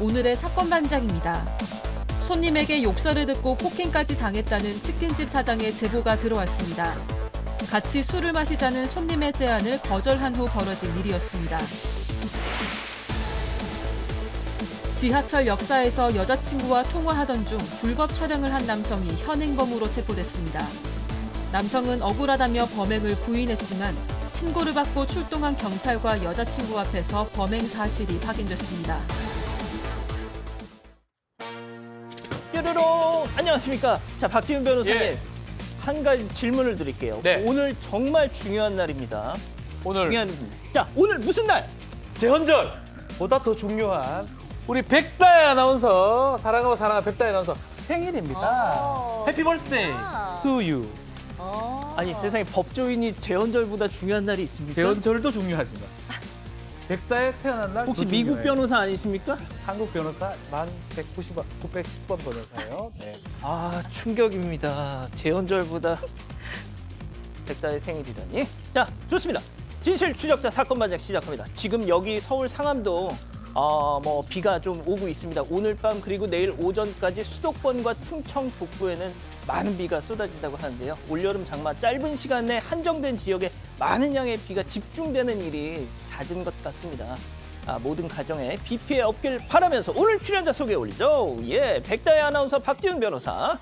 오늘의 사건 반장입니다. 손님에게 욕설을 듣고 폭행까지 당했다는 치킨집 사장의 제보가 들어왔습니다. 같이 술을 마시자는 손님의 제안을 거절한 후 벌어진 일이었습니다. 지하철 역사에서 여자친구와 통화하던 중 불법 촬영을 한 남성이 현행범으로 체포됐습니다. 남성은 억울하다며 범행을 부인했지만 신고를 받고 출동한 경찰과 여자친구 앞에서 범행 사실이 확인됐습니다. 뾰로롱! 안녕하십니까. 자, 박지훈 변호사님. 예. 한 가지 질문을 드릴게요. 네. 오늘 정말 중요한 날입니다. 오늘 중요한 자, 오늘 무슨 날? 재헌절보다 더 중요한 우리 백다혜 아나운서, 사랑하고 사랑하는 백다혜 아나운서 생일입니다. 해피 벌스데이 투 유. 아니, 세상에 법조인이 재헌절보다 중요한 날이 있습니까? 재헌절도 중요하지만 백다혜 태어난 날 혹시 더 미국 중요해요. 변호사 아니십니까? 한국 변호사 만 910번 변호사예요. 네. 아, 충격입니다. 재헌절보다 백다의 생일이라니. 자, 좋습니다. 진실 추적자 사건 반장 시작합니다. 지금 여기 서울 상암도 비가 좀 오고 있습니다. 오늘 밤 그리고 내일 오전까지 수도권과 충청 북부에는 많은 비가 쏟아진다고 하는데요. 올여름 장마 짧은 시간 내 한정된 지역에 많은 양의 비가 집중되는 일이 잦은 것 같습니다. 모든 가정에 비 피해 없길 바라면서 오늘 출연자 소개해 올리죠. 예, 백다혜 아나운서 박지훈 변호사,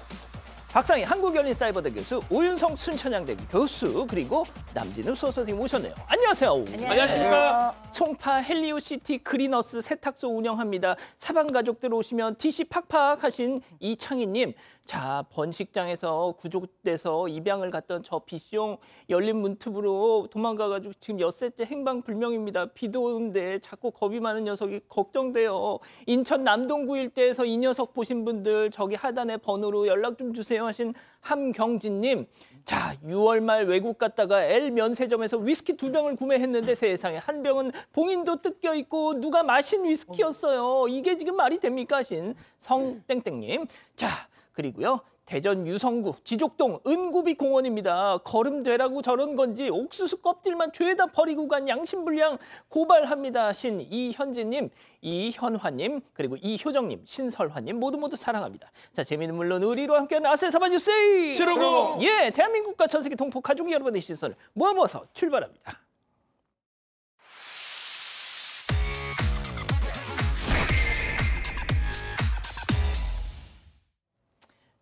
박상희 한국열린사이버대 교수, 오윤성 순천향대교 교수, 그리고 남진우 수호 선생님 모셨네요. 안녕하세요. 안녕하십니까. 송파 헬리오시티 그리너스 세탁소 운영합니다. 사방 가족들 오시면 DC 팍팍 하신 이창희님. 자, 번식장에서 구조돼서 입양을 갔던 저 비숑 열린 문틈으로 도망가가지고 지금 엿새째 행방불명입니다. 비도 오는데 자꾸 겁이 많은 녀석이 걱정돼요. 인천 남동구 일대에서 이 녀석 보신 분들 저기 하단에 번호로 연락 좀 주세요 하신 함경진님. 자, 6월 말 외국 갔다가 L 면세점에서 위스키 2병을 구매했는데 세상에 한 병은 봉인도 뜯겨 있고 누가 마신 위스키였어요. 이게 지금 말이 됩니까 하신 성땡땡님. 자, 그리고요. 대전 유성구 지족동 은구비 공원입니다. 걸음되라고 저런 건지 옥수수 껍질만 죄다 버리고 간 양심불량 고발합니다. 신 이현진님, 이현화님, 그리고 이효정님, 신설화님 모두 사랑합니다. 자, 재미는 물론 의리로 함께하는 아세사바 뉴스 750. 예, 대한민국과 전 세계 동포 가족 여러분의 시선을 모아서 출발합니다.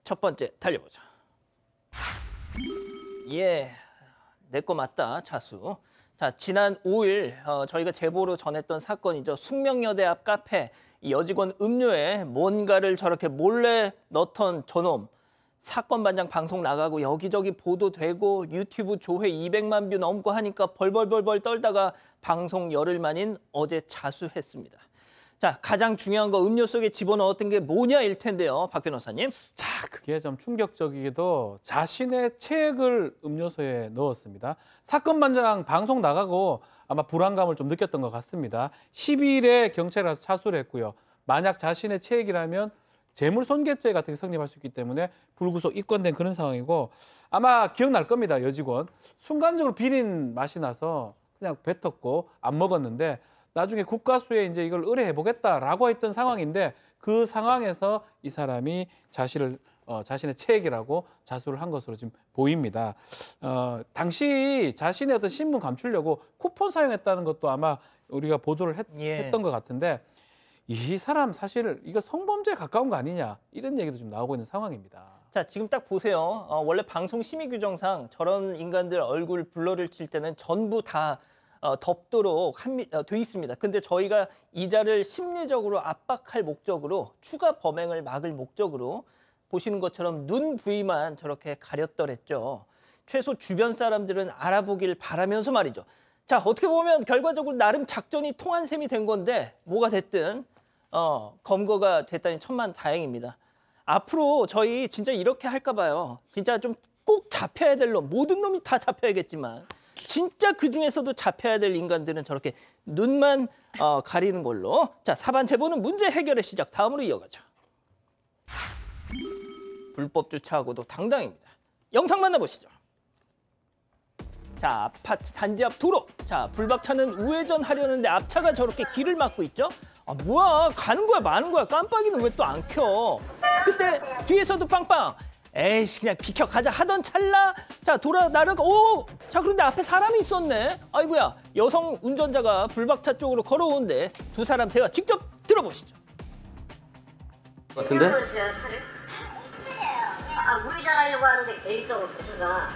첫 번째 달려보죠. 예, 내 거 맞다, 차수. 자, 지난 5일 저희가 제보로 전했던 사건이죠. 숙명여대 앞 카페 이 여직원 음료에 뭔가를 저렇게 몰래 넣던 저놈. 사건 반장 방송 나가고 여기저기 보도되고 유튜브 조회 200만 뷰 넘고 하니까 벌벌 떨다가 방송 열흘 만인 어제 자수했습니다. 자, 가장 중요한 거 음료 속에 집어넣었던 게 뭐냐일 텐데요, 박 변호사님. 자, 그게 좀 충격적이게도 자신의 책을 음료수에 넣었습니다. 사건 반장 방송 나가고 아마 불안감을 좀 느꼈던 것 같습니다. 12일에 경찰에 가서 차수를 했고요. 만약 자신의 책이라면 재물손괴죄 같은 게 성립할 수 있기 때문에 불구속 입건된 그런 상황이고 아마 기억날 겁니다, 여직원. 순간적으로 비린 맛이 나서 그냥 뱉었고 안 먹었는데 나중에 국가수에 이제 이걸 의뢰해보겠다라고 했던 상황인데 그 상황에서 이 사람이 자신의 책이라고 자수를 한 것으로 지금 보입니다. 당시 자신의 어떤 신분 감추려고 쿠폰 사용했다는 것도 아마 우리가 보도를 했던 것 같은데 이 사람 사실 이거 성범죄에 가까운 거 아니냐 이런 얘기도 좀 나오고 있는 상황입니다. 자, 지금 딱 보세요. 원래 방송 심의 규정상 저런 인간들 얼굴 블러를 칠 때는 전부 다 덮도록 돼 있습니다. 근데 저희가 이자를 심리적으로 압박할 목적으로 추가 범행을 막을 목적으로 보시는 것처럼 눈 부위만 저렇게 가렸더랬죠. 최소 주변 사람들은 알아보길 바라면서 말이죠. 자, 어떻게 보면 결과적으로 나름 작전이 통한 셈이 된 건데 뭐가 됐든 검거가 됐다니 천만 다행입니다. 앞으로 저희 진짜 이렇게 할까 봐요. 진짜 좀 꼭 잡혀야 될 놈, 모든 놈이 다 잡혀야겠지만 진짜 그중에서도 잡혀야 될 인간들은 저렇게 눈만 가리는 걸로. 자, 사반 제보는 문제 해결의 시작. 다음으로 이어가죠. 불법 주차하고도 당당입니다. 영상 만나보시죠. 자, 아파트 단지 앞 도로. 자, 불박차는 우회전하려는데 앞차가 저렇게 길을 막고 있죠. 아 뭐야 가는 거야 마는 거야 깜빡이는 왜 또 안 켜? 그때 뒤에서도 빵빵 에이씨 그냥 비켜 가자 하던 찰나 자 돌아 나르고 오자 그런데 앞에 사람이 있었네. 아이고야 여성 운전자가 불박차 쪽으로 걸어오는데 두 사람 대화 직접 들어보시죠. 같은데? 우회전하려고 하는데 개인적으로 보시가.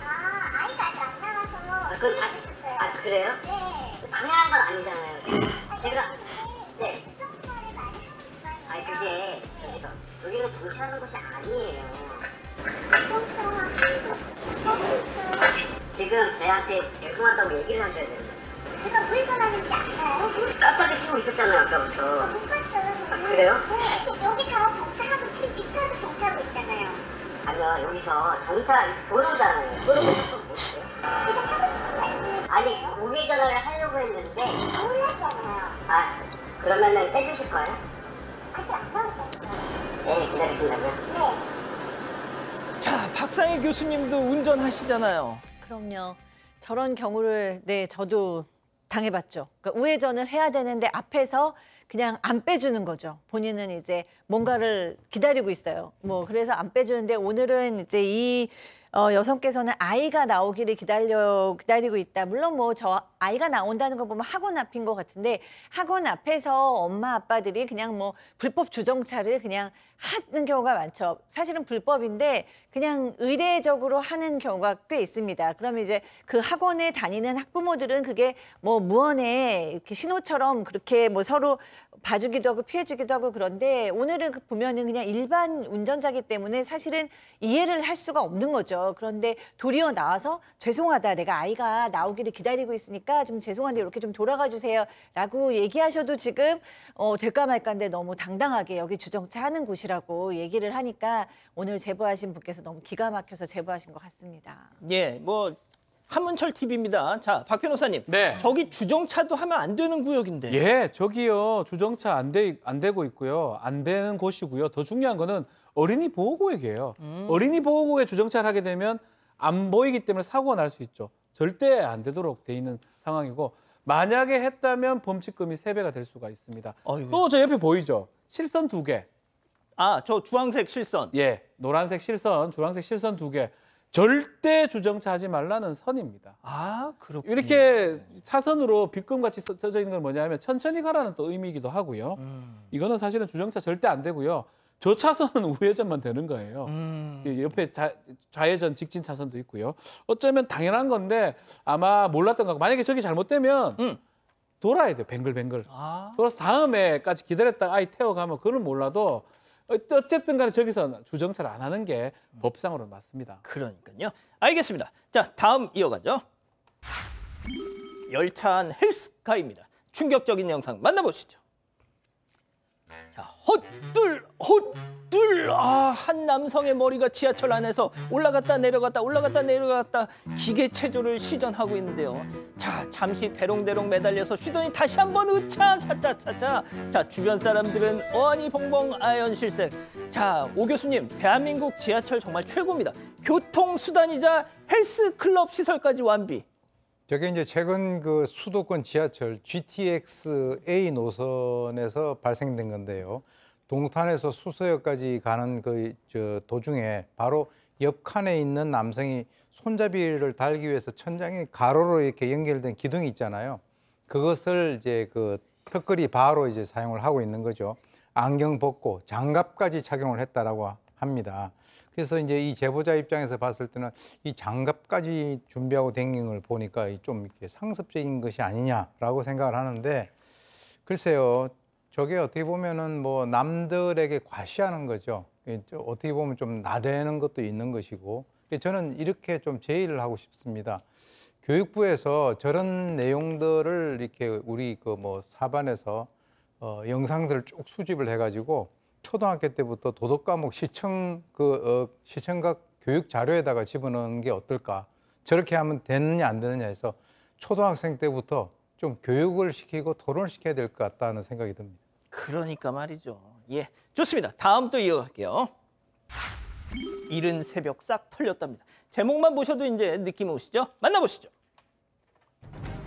아이가 아직 안 나가서 그건 그래요? 네. 당연한 건 아니잖아요. 제가 네. 주정차를 많이 하니까요. 아니 그게 여기는 정차하는 곳이 아니에요. 지금 저희한테 죄송하다고 얘기를 하셔야 돼요. 제가 우회전하는지 알아요? 깜빡이 켜고 있었잖아요 아까부터. 못 봤어요. 그래요? 네. 여기서 정차하고 지금 뒷차도 정차하고 있잖아요. 아니요 여기서 정차 도로잖아요. 도로가 조금 보세요. 지금 하고 싶은 거예요. 아니 우회전을 하려고 했는데 몰랐잖아요. 아 그러면은 떼주실 거예요? 아직 안 나왔어요. 네 기다리신다고요? 네. 자 박상희 교수님도 운전하시잖아요. 그럼요. 저런 경우를 저도 당해봤죠. 그러니까 우회전을 해야 되는데 앞에서 그냥 안 빼주는 거죠. 본인은 이제 뭔가를 기다리고 있어요. 그래서 안 빼주는데 오늘은 이제 이 여성께서는 아이가 나오기를 기다리고 있다. 물론 저 아이가 나온다는 거 보면 학원 앞인 것 같은데 학원 앞에서 엄마 아빠들이 그냥 불법 주정차를 그냥 하는 경우가 많죠. 사실은 불법인데 그냥 의례적으로 하는 경우가 꽤 있습니다. 그러면 이제 그 학원에 다니는 학부모들은 그게 무언의 이렇게 신호처럼 그렇게 서로 봐주기도 하고 피해주기도 하고 그런데 오늘은 보면은 그냥 일반 운전자기 때문에 사실은 이해를 할 수가 없는 거죠. 그런데 도리어 나와서 죄송하다. 내가 아이가 나오기를 기다리고 있으니까 좀 죄송한데 이렇게 좀 돌아가 주세요. 라고 얘기하셔도 지금 될까 말까인데 너무 당당하게 여기 주정차 하는 곳이라고 얘기를 하니까 오늘 제보하신 분께서 너무 기가 막혀서 제보하신 것 같습니다. 예, 한문철 TV입니다. 자, 박 변호사님. 네. 저기 주정차도 하면 안 되는 구역인데. 예, 저기요 주정차 안 되고 있고요. 안 되는 곳이고요. 더 중요한 거는 어린이 보호구역이에요. 어린이 보호구역에 주정차를 하게 되면 안 보이기 때문에 사고가 날 수 있죠. 절대 안 되도록 돼 있는 상황이고 만약에 했다면 범칙금이 3배가 될 수가 있습니다. 또 저 옆에 보이죠? 실선 2개. 아, 저 주황색 실선. 예, 노란색 실선, 주황색 실선 2개. 절대 주정차하지 말라는 선입니다. 아, 그렇군요. 이렇게 사선으로 빗금같이 써져 있는 건 뭐냐면 천천히 가라는 또 의미이기도 하고요. 이거는 사실은 주정차 절대 안 되고요. 저 차선은 우회전만 되는 거예요. 옆에 좌회전 직진 차선도 있고요. 어쩌면 당연한 건데 아마 몰랐던 거. 만약에 저기 잘못되면 돌아야 돼요. 뱅글뱅글. 돌아서 다음에까지 기다렸다가 아이 태워가면 그건 몰라도 어쨌든 간에 저기서 주정차를 안 하는 게 법상으로는 맞습니다. 그러니까요. 알겠습니다. 자, 다음 이어가죠. 열차 안 헬스카입니다. 충격적인 영상 만나보시죠. 자, 헛둘 한 남성의 머리가 지하철 안에서 올라갔다 내려갔다 기계 체조를 시전하고 있는데요. 자, 잠시 대롱대롱 매달려서 쉬더니 다시 한번 으차 차차차차. 자, 주변 사람들은 어안이 벙벙 아연실색. 자, 오 교수님, 대한민국 지하철 정말 최고입니다. 교통수단이자 헬스클럽 시설까지 완비. 저게 이제 최근 그 수도권 지하철 GTX-A 노선에서 발생된 건데요. 동탄에서 수서역까지 가는 도중에 바로 옆 칸에 있는 남성이 손잡이를 달기 위해서 천장에 가로로 이렇게 연결된 기둥이 있잖아요. 그것을 이제 턱걸이 바로 이제 사용을 하고 있는 거죠. 안경 벗고 장갑까지 착용을 했다라고 합니다. 그래서 이제 이 제보자 입장에서 봤을 때는 이 장갑까지 준비하고 다니는 걸 보니까 좀 이렇게 상습적인 것이 아니냐라고 생각을 하는데, 글쎄요, 저게 어떻게 보면은 남들에게 과시하는 거죠. 어떻게 보면 좀 나대는 것도 있는 것이고, 저는 이렇게 좀 제의를 하고 싶습니다. 교육부에서 저런 내용들을 이렇게 우리 사반에서 영상들을 쭉 수집을 해가지고 초등학교 때부터 도덕 과목 시청각 교육 자료에다가 집어넣는 게 어떨까? 저렇게 하면 되느냐 안 되느냐 해서 초등학생 때부터 좀 교육을 시키고 토론을 시켜야 될 것 같다는 생각이 듭니다. 그러니까 말이죠. 예, 좋습니다. 다음 또 이어갈게요. 이른 새벽 싹 털렸답니다. 제목만 보셔도 이제 느낌 오시죠? 만나보시죠.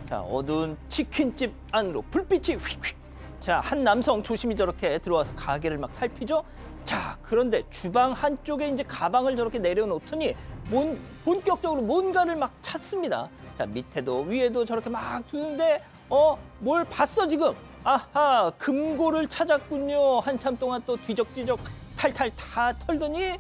자, 어두운 치킨집 안으로 불빛이 휙휙. 자, 한 남성 조심히 저렇게 들어와서 가게를 막 살피죠. 자, 그런데 주방 한쪽에 이제 가방을 저렇게 내려놓더니 본격적으로 뭔가를 막 찾습니다. 자, 밑에도 위에도 저렇게 막 두는데 뭘 봤어 지금? 아하, 금고를 찾았군요. 한참 동안 또 뒤적뒤적 탈탈 다 털더니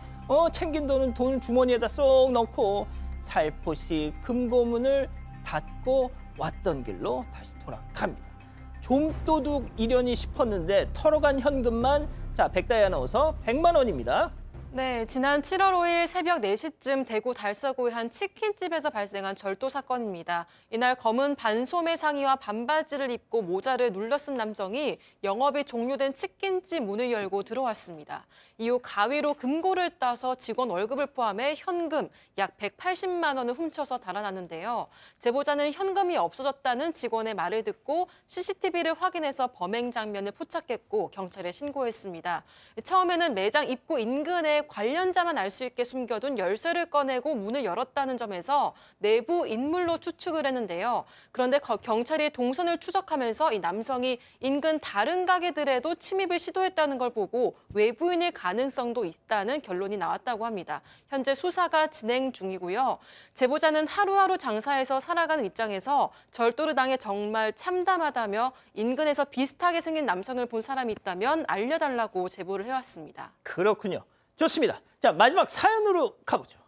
챙긴 돈을 주머니에다 쏙 넣고 살포시 금고문을 닫고 왔던 길로 다시 돌아갑니다. 좀도둑 이려니 싶었는데 털어간 현금만 자, 백다희 아나운서 100만 원입니다. 네, 지난 7월 5일 새벽 4시쯤 대구 달서구의 한 치킨집에서 발생한 절도 사건입니다. 이날 검은 반소매 상의와 반바지를 입고 모자를 눌러 쓴 남성이 영업이 종료된 치킨집 문을 열고 들어왔습니다. 이후 가위로 금고를 따서 직원 월급을 포함해 현금 약 180만 원을 훔쳐서 달아났는데요. 제보자는 현금이 없어졌다는 직원의 말을 듣고 CCTV를 확인해서 범행 장면을 포착했고 경찰에 신고했습니다. 처음에는 매장 입구 인근에 관련자만 알 수 있게 숨겨둔 열쇠를 꺼내고 문을 열었다는 점에서 내부 인물로 추측을 했는데요. 그런데 경찰이 동선을 추적하면서 이 남성이 인근 다른 가게들에도 침입을 시도했다는 걸 보고 외부인일 가능성도 있다는 결론이 나왔다고 합니다. 현재 수사가 진행 중이고요. 제보자는 하루하루 장사해서 살아가는 입장에서 절도를 당해 정말 참담하다며 인근에서 비슷하게 생긴 남성을 본 사람이 있다면 알려달라고 제보를 해왔습니다. 그렇군요. 좋습니다. 자, 마지막 사연으로 가보죠.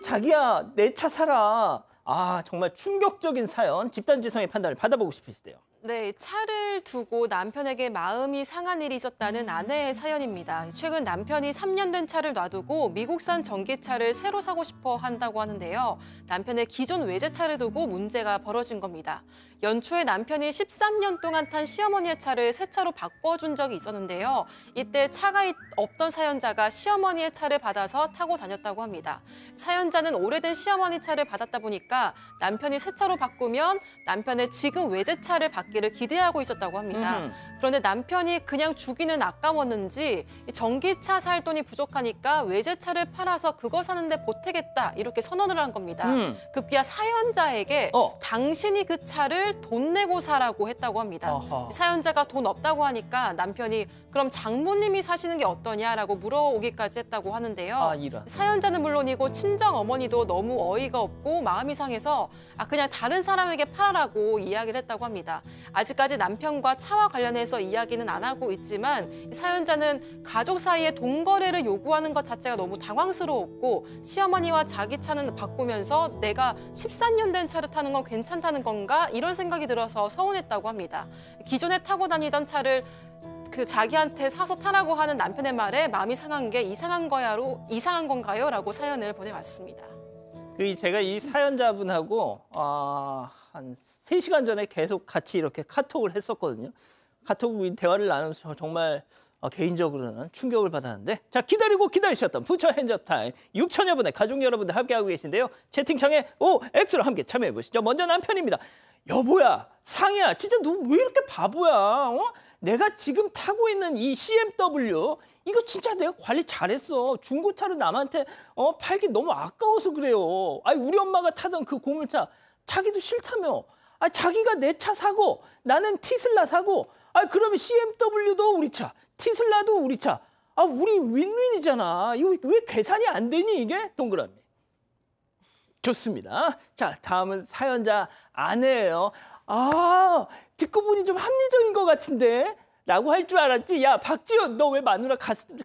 자기야, 내 차 사라. 아, 정말 충격적인 사연. 집단지성의 판단을 받아보고 싶으시대요. 네, 차를 두고 남편에게 마음이 상한 일이 있었다는 아내의 사연입니다. 최근 남편이 3년 된 차를 놔두고 미국산 전기차를 새로 사고 싶어 한다고 하는데요. 남편의 기존 외제차를 두고 문제가 벌어진 겁니다. 연초에 남편이 13년 동안 탄 시어머니의 차를 새 차로 바꿔준 적이 있었는데요. 이때 차가 없던 사연자가 시어머니의 차를 받아서 타고 다녔다고 합니다. 사연자는 오래된 시어머니 차를 받았다 보니까 남편이 새 차로 바꾸면 남편의 지금 외제차를 받기를 기대하고 있었다고 합니다. 그런데 남편이 그냥 주기는 아까웠는지 전기차 살 돈이 부족하니까 외제차를 팔아서 그거 사는데 보태겠다 이렇게 선언을 한 겁니다. 급기야 사연자에게 당신이 그 차를 돈 내고 사라고 했다고 합니다. 사연자가 돈 없다고 하니까 남편이 그럼 장모님이 사시는 게 어떠냐라고 물어오기까지 했다고 하는데요. 사연자는 물론이고 친정 어머니도 너무 어이가 없고 마음이 상해서 그냥 다른 사람에게 팔아라고 이야기를 했다고 합니다. 아직까지 남편과 차와 관련해서 이야기는 안 하고 있지만 사연자는 가족 사이에 돈 거래를 요구하는 것 자체가 너무 당황스러웠고 시어머니와 자기 차는 바꾸면서 내가 13년 된 차를 타는 건 괜찮다는 건가 이런 생각이 들어서 서운했다고 합니다. 기존에 타고 다니던 차를 자기한테 사서 타라고 하는 남편의 말에 마음이 상한 게 이상한 건가요? 라고 사연을 보내왔습니다. 제가 이 사연자분하고 한 3시간 전에 계속 같이 이렇게 카톡을 했었거든요. 카톡 대화를 나누면서 정말 개인적으로는 충격을 받았는데 자, 기다리셨던 부처 핸즈업 타임 6천여 분의 가족 여러분들 함께하고 계신데요. 채팅창에 X로 함께 참여해 보시죠. 먼저 남편입니다. 여보야, 상이야, 진짜 너 왜 이렇게 바보야? 내가 지금 타고 있는 이 CMW 이거 진짜 내가 관리 잘했어. 중고차로 남한테 팔기 너무 아까워서 그래요. 아니, 우리 엄마가 타던 그 고물차 자기도 싫다며. 자기가 내 차 사고 나는 티슬라 사고 그러면 CMW도 우리 차, 티슬라도 우리 차. 우리 윈윈이잖아. 이거 왜 계산이 안 되니 이게? 동그라미. 좋습니다. 자, 다음은 사연자 아내예요. 듣고 보니 좀 합리적인 것 같은데? 라고 할 줄 알았지. 야, 박지연, 너 왜 마누라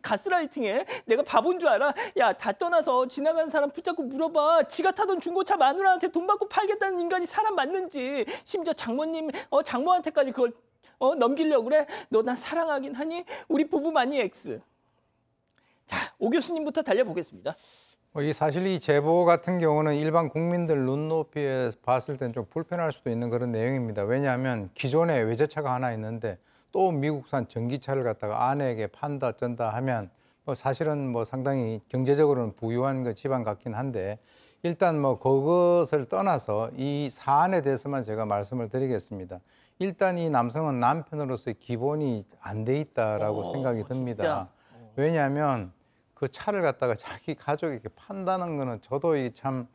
가스라이팅해? 내가 바본 줄 알아? 야, 다 떠나서 지나가는 사람 붙잡고 물어봐. 지가 타던 중고차 마누라한테 돈 받고 팔겠다는 인간이 사람 맞는지. 심지어 장모한테까지 그걸 넘기려고 그래? 너 난 사랑하긴 하니? 우리 부부 맞니, X? 자, 오 교수님부터 달려보겠습니다. 사실 이 제보 같은 경우는 일반 국민들 눈높이에 봤을 땐 좀 불편할 수도 있는 그런 내용입니다. 왜냐하면 기존에 외제차가 하나 있는데 또 미국산 전기차를 갖다가 아내에게 판다 쩐다 하면 사실은 상당히 경제적으로는 부유한 그 집안 같긴 한데 일단 그것을 떠나서 이 사안에 대해서만 제가 말씀을 드리겠습니다. 일단 이 남성은 남편으로서의 기본이 안 돼 있다라고 생각이 듭니다. 왜냐하면 그 차를 갖다가 자기 가족에게 판다는 거는 저도 참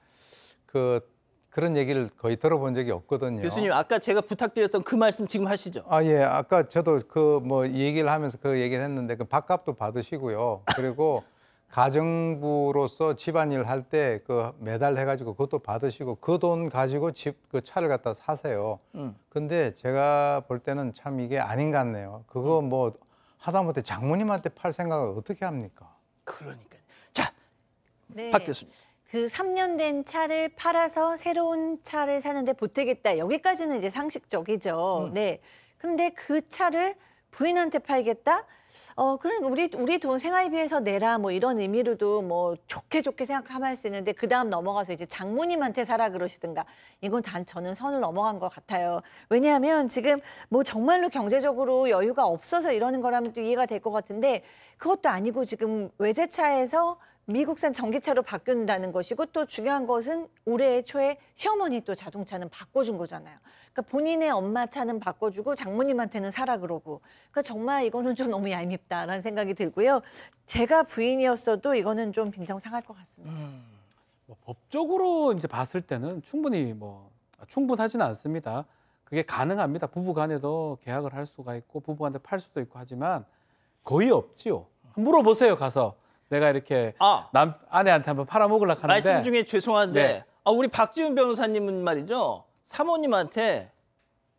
그런 얘기를 거의 들어본 적이 없거든요. 교수님 아까 제가 부탁드렸던 그 말씀 지금 하시죠. 아, 예. 아까 저도 그 뭐 얘기를 하면서 그 얘기를 했는데 그 밥값도 받으시고요. 그리고 가정부로서 집안일 할 때 그 매달 해가지고 그것도 받으시고 그 돈 가지고 집 그 차를 갖다 사세요. 근데 제가 볼 때는 참 이게 아닌 것 같네요. 그거 뭐 하다못해 장모님한테 팔 생각을 어떻게 합니까? 그러니까. 자, 네. 박 교수님. 그 3년 된 차를 팔아서 새로운 차를 사는데 보태겠다. 여기까지는 이제 상식적이죠. 네. 근데 그 차를 부인한테 팔겠다? 그러니까 우리 돈 생활비에서 내라 뭐 이런 의미로도 뭐 좋게 생각할 수 있는데 그 다음 넘어가서 이제 장모님한테 사라 그러시든가 이건 저는 선을 넘어간 것 같아요. 왜냐하면 지금 뭐 정말로 경제적으로 여유가 없어서 이러는 거라면 또 이해가 될 것 같은데 그것도 아니고 지금 외제차에서 미국산 전기차로 바꾼다는 것이고 또 중요한 것은 올해 초에 시어머니 또 자동차는 바꿔준 거잖아요. 그러니까 본인의 엄마 차는 바꿔주고 장모님한테는 사라 그러고. 그러니까 정말 이거는 좀 너무 얄밉다라는 생각이 들고요. 제가 부인이었어도 이거는 좀 빈정상할 것 같습니다. 뭐 법적으로 이제 봤을 때는 충분히 충분하지는 않습니다. 그게 가능합니다. 부부간에도 계약을 할 수가 있고 부부간에 팔 수도 있고 하지만 거의 없지요. 물어보세요 가서. 내가 이렇게 아내한테 한번 팔아먹으려고 하는데 말씀 중에 죄송한데 네. 우리 박지훈 변호사님은 말이죠. 사모님한테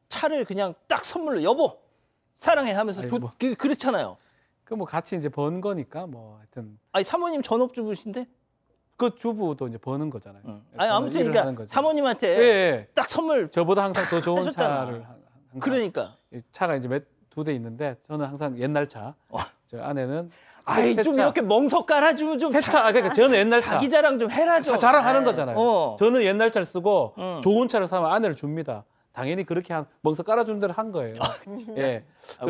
차를 그냥 딱 선물로 여보 사랑해 하면서 그렇잖아요. 그 뭐 같이 이제 번 거니까 뭐 하여튼 아니 사모님 전업주부신데? 그 주부도 이제 버는 거잖아요. 아니 아무튼 그러니까 사모님한테 예. 딱 선물 저보다 항상 더 좋은 하셨잖아. 차를 그러니까 차가 이제 2대 있는데 저는 항상 옛날 차. 저 아내는 아이 좀 이렇게 멍석 깔아주면 좀 새차. 그러니까 저는 옛날 차. 자기 자랑 좀 해라 좀. 자랑하는 거잖아요. 저는 옛날 차를 쓰고 좋은 차를 사면 아내를 줍니다. 당연히 그렇게 멍석 깔아준 대로 한 거예요. 예.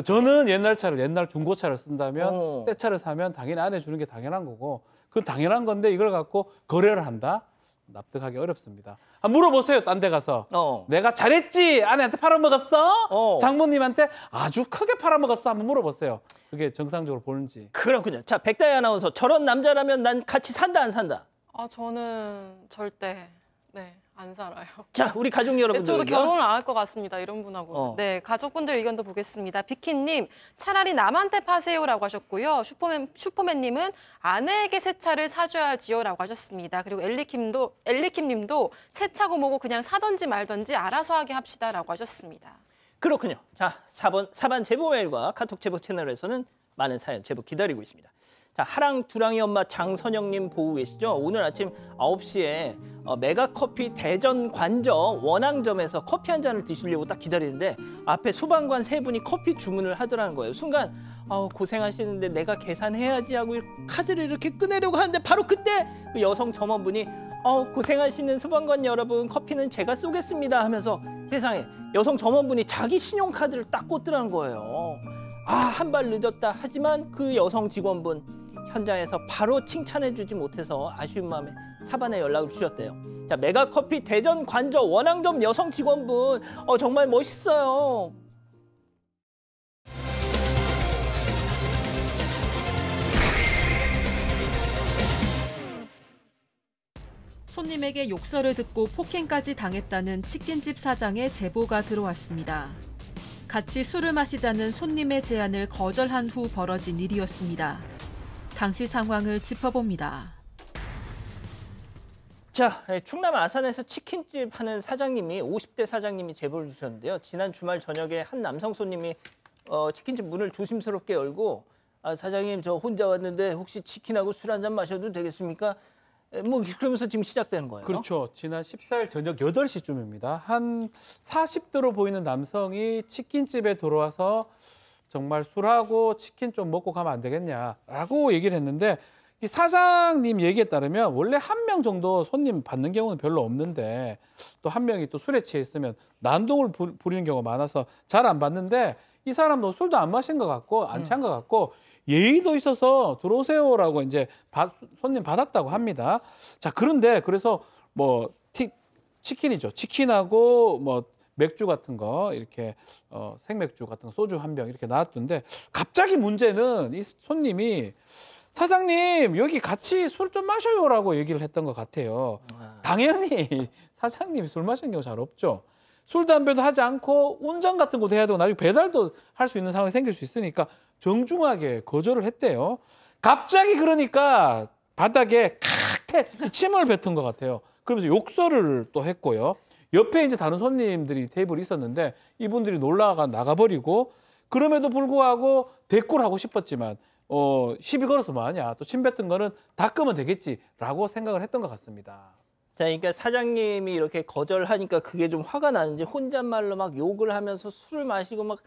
저는 옛날 차를 옛날 중고차를 쓴다면 새 차를 사면 당연히 아내 주는 게 당연한 거고 그건 당연한 건데 이걸 갖고 거래를 한다? 납득하기 어렵습니다. 물어보세요. 딴 데 가서. 내가 잘했지? 아내한테 팔아먹었어? 장모님한테 아주 크게 팔아먹었어? 한번 물어보세요. 그게 정상적으로 보는지. 그렇군요. 자, 백다희 아나운서. 저런 남자라면 난 같이 산다 안 산다? 저는 절대 안 살아요. 자, 우리 가족 여러분들. 저도 결혼을 안 할 것 같습니다. 이런 분하고. 네, 가족분들 의견도 보겠습니다. 비키님, 차라리 남한테 파세요라고 하셨고요. 슈퍼맨님은 아내에게 새 차를 사줘야지요라고 하셨습니다. 그리고 엘리킴님도 새 차고 뭐고 그냥 사던지 말던지 알아서 하게 합시다라고 하셨습니다. 그렇군요. 자, 사반 제보 메일과 카톡 제보 채널에서는 많은 사연 제보 기다리고 있습니다. 자, 하랑 두랑이 엄마 장선영님 보고 계시죠? 오늘 아침 9시에 메가커피 대전 관저 원앙점에서 커피 한 잔을 드시려고 딱 기다리는데 앞에 소방관 3분이 커피 주문을 하더라는 거예요. 순간 고생하시는데 내가 계산해야지 하고 카드를 이렇게 꺼내려고 하는데 바로 그때 그 여성 점원분이 고생하시는 소방관 여러분 커피는 제가 쏘겠습니다 하면서 세상에 여성 점원분이 자기 신용카드를 딱 꽂더라는 거예요. 한 발 늦었다. 하지만 그 여성 직원분 현장에서 바로 칭찬해주지 못해서 아쉬운 마음에 사반에 연락을 주셨대요. 자, 메가커피 대전 관저 원앙점 여성 직원분 정말 멋있어요. 손님에게 욕설을 듣고 폭행까지 당했다는 치킨집 사장의 제보가 들어왔습니다. 같이 술을 마시자는 손님의 제안을 거절한 후 벌어진 일이었습니다. 당시 상황을 짚어봅니다. 자, 충남 아산에서 치킨집 하는 사장님이 50대 사장님이 제보를 주셨는데요. 지난 주말 저녁에 한 남성 손님이 치킨집 문을 조심스럽게 열고 사장님 저 혼자 왔는데 혹시 치킨하고 술 한잔 마셔도 되겠습니까? 뭐 그러면서 지금 시작되는 거예요. 그렇죠. 지난 14일 저녁 8시쯤입니다. 한 40대로 보이는 남성이 치킨집에 들어와서 정말 술하고 치킨 좀 먹고 가면 안 되겠냐라고 얘기를 했는데 이 사장님 얘기에 따르면 원래 1명 정도 손님 받는 경우는 별로 없는데 또 1명이 또 술에 취해 있으면 난동을 부리는 경우가 많아서 잘 안 받는데 이 사람도 술도 안 마신 것 같고 안 취한 것 같고 예의도 있어서 들어오세요라고 이제 손님 받았다고 합니다. 자, 그런데 그래서 뭐 치킨이죠. 치킨하고 뭐 맥주 같은 거 이렇게 생맥주 같은 거 소주 한 병 이렇게 나왔던데 갑자기 문제는 이 손님이 사장님 여기 같이 술 좀 마셔요라고 얘기를 했던 것 같아요. 당연히 사장님이 술 마시는 경우 잘 없죠. 술, 담배도 하지 않고 운전 같은 것도 해야 되고 나중에 배달도 할 수 있는 상황이 생길 수 있으니까 정중하게 거절을 했대요. 갑자기 그러니까 바닥에 칵 침을 뱉은 것 같아요. 그러면서 욕설을 또 했고요. 옆에 이제 다른 손님들이 테이블이 있었는데 이분들이 놀라가 나가버리고 그럼에도 불구하고 대꾸를 하고 싶었지만 시비 걸어서 뭐하냐. 또 침 뱉은 거는 닦으면 되겠지라고 생각을 했던 것 같습니다. 자, 그러니까 사장님이 이렇게 거절하니까 그게 좀 화가 나는지 혼잣말로 막 욕을 하면서 술을 마시고 막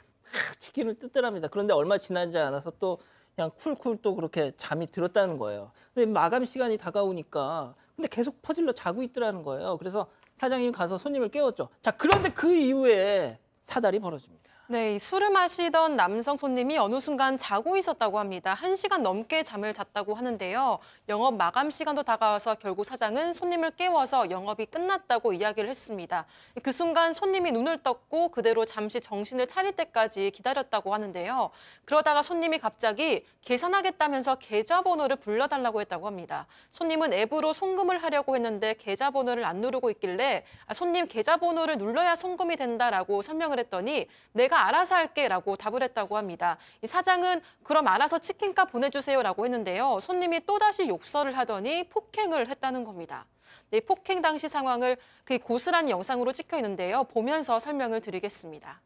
치킨을 뜯더랍니다. 그런데 얼마 지나지 않아서 또 그냥 쿨쿨 또 그렇게 잠이 들었다는 거예요. 근데 마감 시간이 다가오니까 근데 계속 퍼질러 자고 있더라는 거예요. 그래서 사장님이 가서 손님을 깨웠죠. 자, 그런데 그 이후에 사달이 벌어집니다. 네, 이 술을 마시던 남성 손님이 어느 순간 자고 있었다고 합니다. 1시간 넘게 잠을 잤다고 하는데요. 영업 마감 시간도 다가와서 결국 사장은 손님을 깨워서 영업이 끝났다고 이야기를 했습니다. 그 순간 손님이 눈을 떴고 그대로 잠시 정신을 차릴 때까지 기다렸다고 하는데요. 그러다가 손님이 갑자기 계산하겠다면서 계좌번호를 불러달라고 했다고 합니다. 손님은 앱으로 송금을 하려고 했는데 계좌번호를 안 누르고 있길래 손님 계좌번호를 눌러야 송금이 된다라고 설명을 했더니 내가 알아서 할게라고 답을 했다고 합니다. 이 사장은 그럼 알아서 치킨값 보내주세요라고 했는데요. 손님이 또다시 욕설을 하더니 폭행을 했다는 겁니다. 네, 폭행 당시 상황을 그 고스란히 영상으로 찍혀 있는데요. 보면서 설명을 드리겠습니다.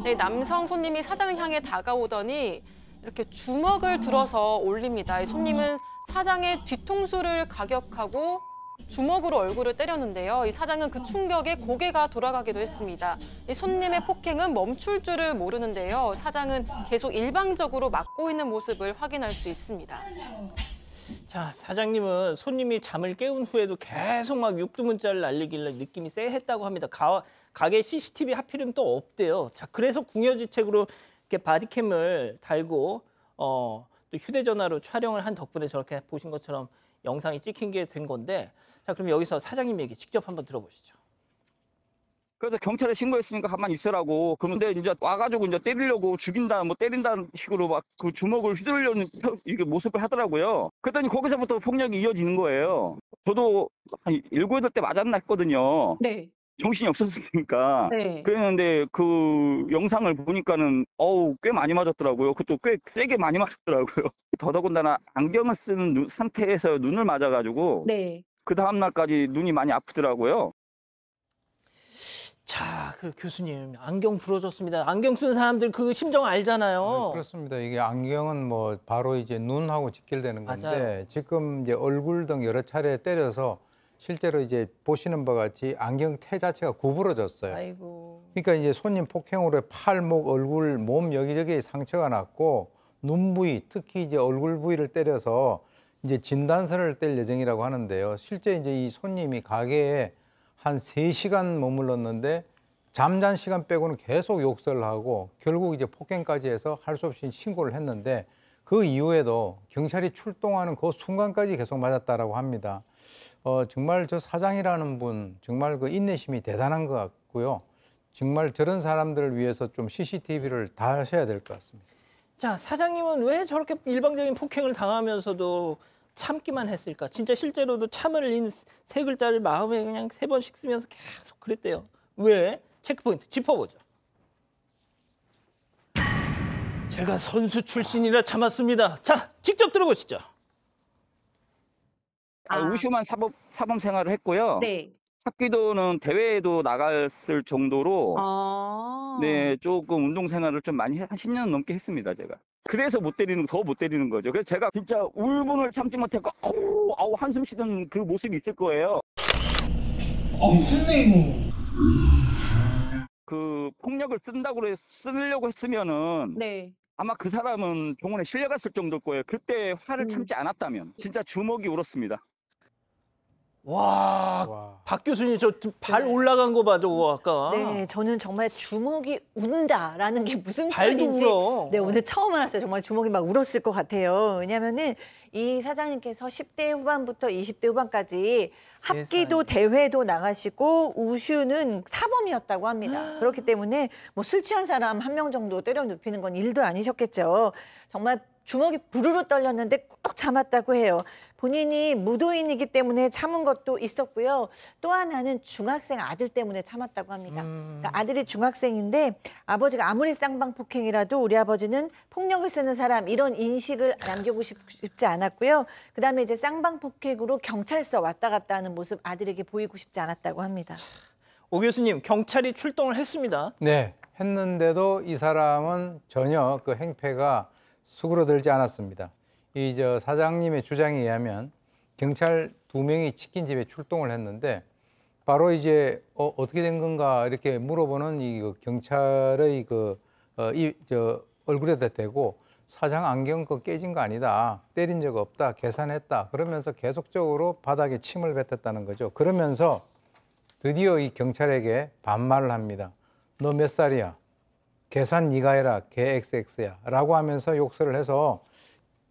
네, 남성 손님이 사장을 향해 다가오더니 이렇게 주먹을 들어서 올립니다. 이 손님은 사장의 뒤통수를 가격하고 주먹으로 얼굴을 때렸는데요. 이 사장은 그 충격에 고개가 돌아가기도 했습니다. 이 손님의 폭행은 멈출 줄을 모르는데요. 사장은 계속 일방적으로 막고 있는 모습을 확인할 수 있습니다. 자, 사장님은 손님이 잠을 깨운 후에도 계속 막 육두문자를 날리길래 느낌이 쎄했다고 합니다. 가게 CCTV 하필이면 또 없대요. 자, 그래서 궁여지책으로 이렇게 바디캠을 달고 또 휴대전화로 촬영을 한 덕분에 저렇게 보신 것처럼 영상이 찍힌 게 된 건데, 자, 그럼 여기서 사장님 얘기 직접 한번 들어보시죠. 그래서 경찰에 신고했으니까 가만히 있으라고. 그런데 이제 와가지고 이제 때리려고 죽인다, 뭐 때린다는 식으로 막 그 주먹을 휘두르려는 이게 모습을 하더라고요. 그랬더니 거기서부터 폭력이 이어지는 거예요. 저도 한 7, 8대 맞았나 했거든요. 네. 정신이 없었으니까. 네. 그랬는데 그 영상을 보니까는 꽤 많이 맞았더라고요. 그것도 꽤 세게 많이 맞았더라고요. 더더군다나 안경을 쓴 상태에서 눈을 맞아가지고 네. 그 다음 날까지 눈이 많이 아프더라고요. 자, 그 교수님 안경 부러졌습니다. 안경 쓴 사람들 그 심정 알잖아요. 그렇습니다. 이게 안경은 뭐 바로 이제 눈하고 직결되는 건데 맞아요. 지금 이제 얼굴 등 여러 차례 때려서 실제로 이제 보시는 바와 같이 안경테 자체가 구부러졌어요. 아이고. 그러니까 이제 손님 폭행으로 팔, 목, 얼굴, 몸 여기저기 상처가 났고 눈 부위, 특히 이제 얼굴 부위를 때려서 이제 진단서를 뗄 예정이라고 하는데요. 실제 이제 이 손님이 가게에 한 3시간 머물렀는데 잠잔 시간 빼고는 계속 욕설을 하고 결국 이제 폭행까지 해서 할 수 없이 신고를 했는데 그 이후에도 경찰이 출동하는 그 순간까지 계속 맞았다라고 합니다. 정말 저 사장이라는 분 정말 그 인내심이 대단한 것 같고요. 정말 저런 사람들을 위해서 좀 CCTV를 달으셔야 될 것 같습니다. 자, 사장님은 왜 저렇게 일방적인 폭행을 당하면서도 참기만 했을까? 진짜 실제로도 참을인 3글자를 마음에 그냥 3번씩 쓰면서 계속 그랬대요. 왜? 체크포인트 짚어보죠. 제가 선수 출신이라 참았습니다. 자, 직접 들어보시죠. 우슈만 사범 생활을 했고요. 네. 합기도는 대회에도 나갔을 정도로 네, 조금 운동 생활을 좀 많이 한 10년 넘게 했습니다, 제가. 그래서 더 못 때리는 거죠. 그래서 제가 진짜 울분을 참지 못했고 아우 한숨 쉬던 그 모습이 있을 거예요. 무슨 그 폭력을 쓰려고 했으면은 네. 아마 그 사람은 병원에 실려갔을 정도일 거예요. 그때 화를 참지 않았다면 진짜 주먹이 울었습니다. 와, 박 교수님 저 발 올라간 거 봐, 저거 아까. 네, 저는 정말 주먹이 운다라는 게 무슨 발도 표현인지 울어. 네, 오늘 처음 알았어요. 정말 주먹이 막 울었을 것 같아요. 왜냐면은 이 사장님께서 10대 후반부터 20대 후반까지 합기도 대회도 나가시고 우슈는 사범이었다고 합니다. 그렇기 때문에 뭐 술 취한 사람 1명 정도 때려 눕히는 건 일도 아니셨겠죠. 정말 주먹이 부르르 떨렸는데 꾹 참았다고 해요. 본인이 무도인이기 때문에 참은 것도 있었고요. 또 하나는 중학생 아들 때문에 참았다고 합니다. 그러니까 아들이 중학생인데 아버지가 아무리 쌍방폭행이라도 우리 아버지는 폭력을 쓰는 사람 이런 인식을 남기고 싶지 않았고요. 그다음에 이제 쌍방폭행으로 경찰서 왔다 갔다 하는 모습 아들에게 보이고 싶지 않았다고 합니다. 오 교수님, 경찰이 출동을 했습니다. 네, 했는데도 이 사람은 전혀 그 행패가 수그러들지 않았습니다. 이 사장님의 주장에 의하면 경찰 2명이 치킨집에 출동을 했는데 바로 이제 어떻게 된 건가 이렇게 물어보는 이 경찰의 얼굴에다 대고 사장 안경 깨진 거 아니다. 때린 적 없다. 계산했다. 그러면서 계속적으로 바닥에 침을 뱉었다는 거죠. 그러면서 드디어 이 경찰에게 반말을 합니다. 너 몇 살이야? 계산 네가 해라. 개 XX야. 라고 하면서 욕설을 해서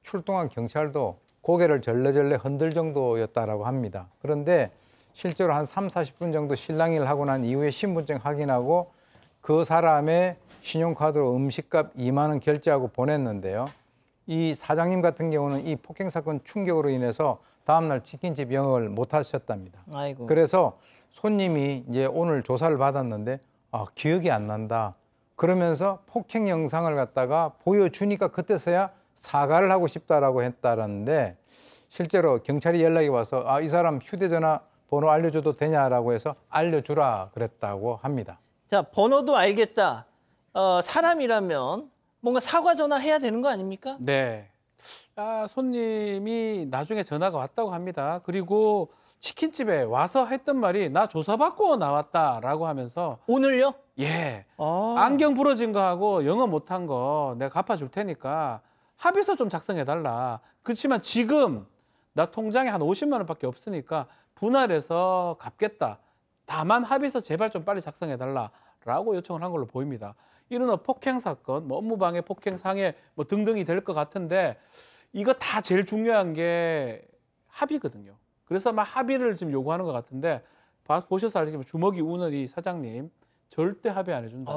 출동한 경찰도 고개를 절레절레 흔들 정도였다라고 합니다. 그런데 실제로 한 30-40분 정도 실랑이를 하고 난 이후에 신분증 확인하고 그 사람의 신용카드로 음식값 2만 원 결제하고 보냈는데요. 이 사장님 같은 경우는 이 폭행 사건 충격으로 인해서 다음날 치킨집 영업을 못 하셨답니다. 아이고. 그래서 손님이 이제 오늘 조사를 받았는데 기억이 안 난다. 그러면서 폭행 영상을 갖다가 보여주니까 그때서야 사과를 하고 싶다라고 했다라는데 실제로 경찰이 연락이 와서 이 사람 휴대전화 번호 알려줘도 되냐라고 해서 알려주라 그랬다고 합니다. 자, 번호도 알겠다. 사람이라면 뭔가 사과 전화해야 되는 거 아닙니까? 네. 손님이 나중에 전화가 왔다고 합니다. 그리고 치킨집에 와서 했던 말이 나 조사받고 나왔다라고 하면서 오늘요? 예. 안경 부러진 거하고 영어 못한 거 내가 갚아줄 테니까 합의서 좀 작성해달라. 그렇지만 지금 나 통장에 한 50만 원밖에 없으니까 분할해서 갚겠다. 다만 합의서 제발 좀 빨리 작성해달라라고 요청을 한 걸로 보입니다. 이런 폭행 사건, 업무방해, 폭행 상해 등등이 될 것 같은데 이거 다 제일 중요한 게 합의거든요. 그래서 막 합의를 지금 요구하는 것 같은데 보셔서 알겠지만 주먹이 우는 이 사장님 절대 합의 안 해준다.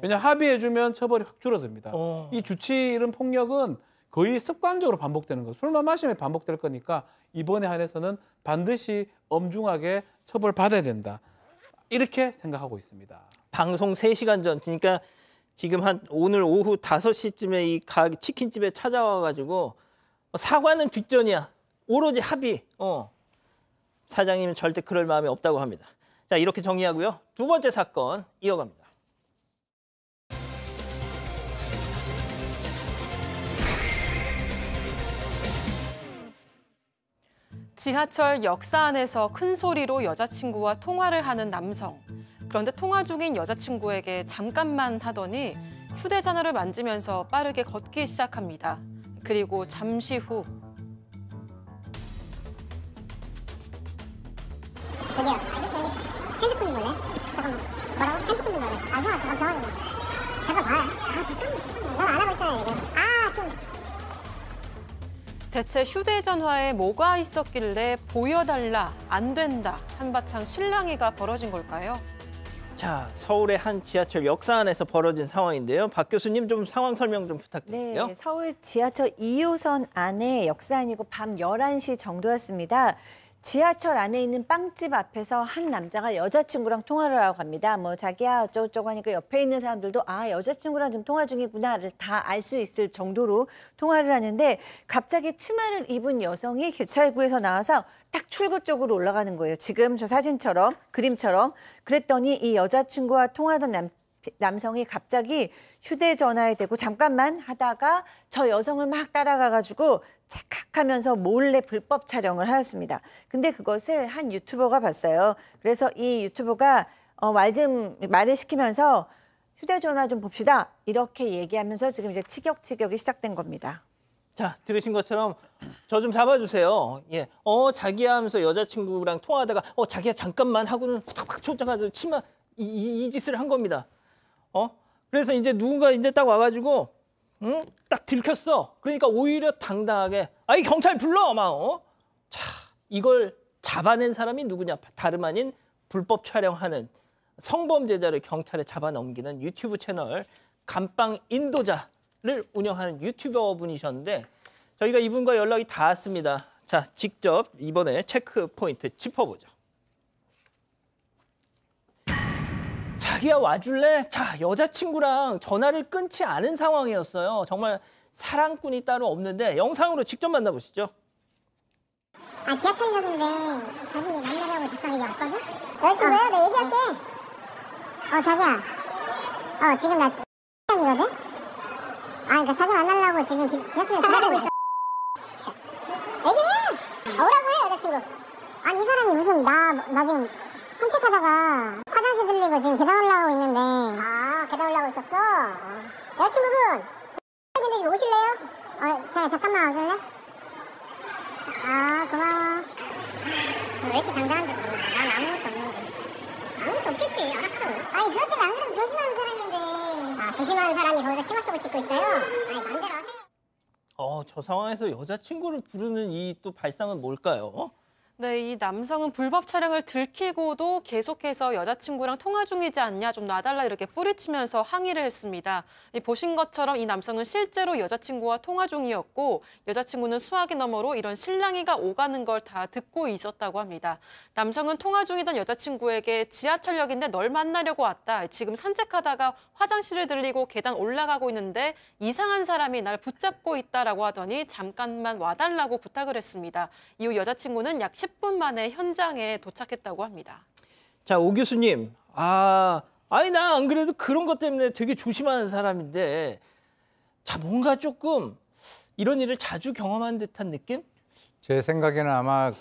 왜냐 합의해주면 처벌이 확 줄어듭니다. 이 주치 이런 폭력은 거의 습관적으로 반복되는 거예요. 술만 마시면 반복될 거니까 이번에 한해서는 반드시 엄중하게 처벌받아야 된다. 이렇게 생각하고 있습니다. 방송 3시간 전, 그러니까 지금 오늘 오후 5시쯤에 이 치킨집에 찾아와가지고 사과는 뒷전이야. 오로지 합의. 사장님은 절대 그럴 마음이 없다고 합니다. 자, 이렇게 정리하고요. 두 번째 사건 이어갑니다. 지하철 역사 안에서 큰 소리로 여자친구와 통화를 하는 남성. 그런데 통화 중인 여자친구에게 잠깐만 하더니 휴대전화를 만지면서 빠르게 걷기 시작합니다. 그리고 잠시 후 저기요, 핸드폰 볼래? 잠깐만, 뭐라고? 핸드폰 볼래? 형, 잠깐 봐요. 잠깐만, 넌 안 하고 있잖아요, 지금. 좀. 대체 휴대전화에 뭐가 있었길래 보여달라, 안 된다, 한바탕 실랑이가 벌어진 걸까요? 자, 서울의 한 지하철 역사 안에서 벌어진 상황인데요. 박 교수님 좀 상황 설명 좀 부탁드릴게요. 네, 서울 지하철 2호선 안에 역사안이고 밤 11시 정도였습니다. 지하철 안에 있는 빵집 앞에서 한 남자가 여자친구랑 통화를 하고 갑니다. 자기야 어쩌고저쩌고 하니까 옆에 있는 사람들도 여자친구랑 지금 통화 중이구나를 다 알 수 있을 정도로 통화를 하는데 갑자기 치마를 입은 여성이 개찰구에서 나와서 딱 출구 쪽으로 올라가는 거예요. 지금 저 사진처럼, 그림처럼. 그랬더니 이 여자친구와 통화하던 남성이 갑자기 휴대전화에 대고 잠깐만 하다가 저 여성을 막 따라가가지고 착각하면서 몰래 불법 촬영을 하였습니다. 근데 그것을 한 유튜버가 봤어요. 그래서 이 유튜버가 말을 시키면서 휴대전화 좀 봅시다. 이렇게 얘기하면서 지금 이제 티격태격이 시작된 겁니다. 자, 들으신 것처럼 저 좀 잡아주세요. 예, 자기야 하면서 여자친구랑 통화하다가 자기야 잠깐만 하고는 탁탁 쫓아가서 치마 이 짓을 한 겁니다. 그래서 이제 누군가 이제 딱 와가지고 딱 들켰어. 그러니까 오히려 당당하게 이 경찰 불러 자, 이걸 잡아낸 사람이 누구냐? 다름 아닌 불법 촬영하는 성범죄자를 경찰에 잡아넘기는 유튜브 채널 감방 인도자를 운영하는 유튜버 분이셨는데 저희가 이분과 연락이 닿았습니다. 자, 직접 이번에 체크 포인트 짚어보죠. 자기야 와줄래? 자, 여자친구랑 전화를 끊지 않은 상황이었어요. 정말 사랑꾼이 따로 없는데 영상으로 직접 만나보시죠. 아, 지하철역인데 자기 만나려고 잠깐 여기 왔거든? 여자친구야? 나 얘기할게. 자기야. 지금 나 X이거든? 그러니까 자기 만나려고 지금 지하철역 기다리고 있어. 얘기해! 오라고 해, 여자친구. 아니, 이 사람이 무슨 나 지금 산책하다가 화장실 들리고 지금 계단 올라가고 있는데. 계단 올라가고 있었어? 여자친구분! 근데 좀 오실래요? 잠깐만 와줄래? 고마워. 왜 이렇게 당당한지 모르겠네. 난 아무것도 없는데. 아무것도 없겠지. 알았어. 아니, 그럴 때는 안 그러면 조심하는 사람인데. 조심하는 사람이 거기서 치마 속을 찍고 있어요? 아니, 맘대로 하세요. 저 상황에서 여자친구를 부르는 이 또 발상은 뭘까요? 네, 이 남성은 불법 촬영을 들키고도 계속해서 여자친구랑 통화 중이지 않냐, 좀 놔달라 이렇게 뿌리치면서 항의를 했습니다. 보신 것처럼 이 남성은 실제로 여자친구와 통화 중이었고 여자친구는 수화기 너머로 이런 실랑이가 오가는 걸 다 듣고 있었다고 합니다. 남성은 통화 중이던 여자친구에게 지하철역인데 널 만나려고 왔다. 지금 산책하다가 화장실을 들리고 계단 올라가고 있는데 이상한 사람이 날 붙잡고 있다라고 하더니 잠깐만 와달라고 부탁을 했습니다. 이후 여자친구는 약 10분 만에 현장에 도착했다고 합니다. 자, 오 교수님. 아니 나 안 그래도 그런 것 때문에 되게 조심하는 사람인데 자, 뭔가 조금 이런 일을 자주 경험한 듯한 느낌? 제 생각에는 아마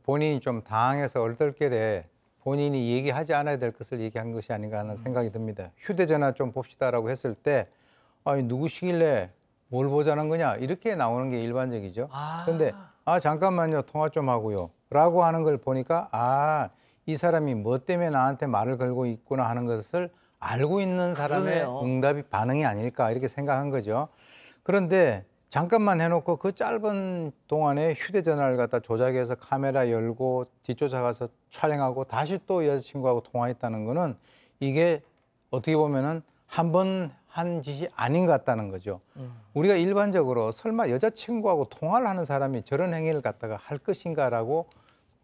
본인이 좀 당황해서 얼떨결에 본인이 얘기하지 않아야 될 것을 얘기한 것이 아닌가 하는 생각이 듭니다. 휴대전화 좀 봅시다라고 했을 때 아니 누구시길래 뭘 보자는 거냐 이렇게 나오는 게 일반적이죠. 그런데 잠깐만요, 통화 좀 하고요 라고 하는 걸 보니까 이 사람이 뭐 때문에 나한테 말을 걸고 있구나 하는 것을 알고 있는 사람의 그러네요. 응답이 반응이 아닐까 이렇게 생각한 거죠. 그런데 잠깐만 해놓고 그 짧은 동안에 휴대전화를 갖다 조작해서 카메라 열고 뒤쫓아가서 촬영하고 다시 또 여자친구하고 통화했다는 거는 이게 어떻게 보면은 한 번 한 짓이 아닌 것 같다는 거죠. 우리가 일반적으로 설마 여자친구하고 통화를 하는 사람이 저런 행위를 갖다가 할 것인가라고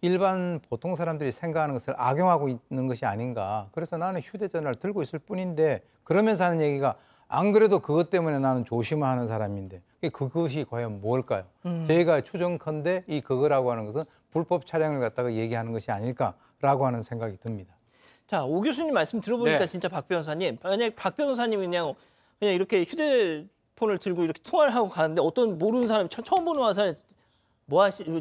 일반 보통 사람들이 생각하는 것을 악용하고 있는 것이 아닌가. 그래서 나는 휴대전화를 들고 있을 뿐인데 그러면서 하는 얘기가 안 그래도 그것 때문에 나는 조심하는 사람인데 그것이 과연 뭘까요? 저희가 추정컨대 이 그거라고 하는 것은 불법 촬영을 갖다가 얘기하는 것이 아닐까라고 하는 생각이 듭니다. 자, 오 교수님 말씀 들어보니까 네. 진짜 박 변호사님, 만약 박 변호사님이 그냥 이렇게 휴대폰을 들고 이렇게 통화를 하고 가는데 어떤 모르는 사람이 처음 보는 사람이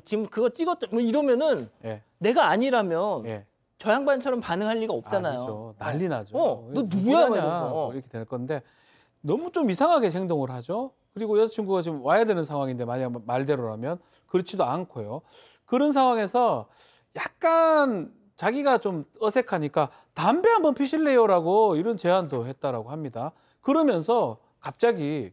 지금 그거 찍었다 뭐 이러면은 내가 아니라면 저 양반처럼 반응할 리가 없잖아요. 그렇죠. 난리 나죠. 너 누구야? 뭐 이렇게 될 건데 너무 좀 이상하게 행동을 하죠. 그리고 여자친구가 지금 와야 되는 상황인데 만약 말대로라면 그렇지도 않고요. 그런 상황에서 약간 자기가 좀 어색하니까 담배 한번 피실래요라고 이런 제안도 했다라고 합니다. 그러면서 갑자기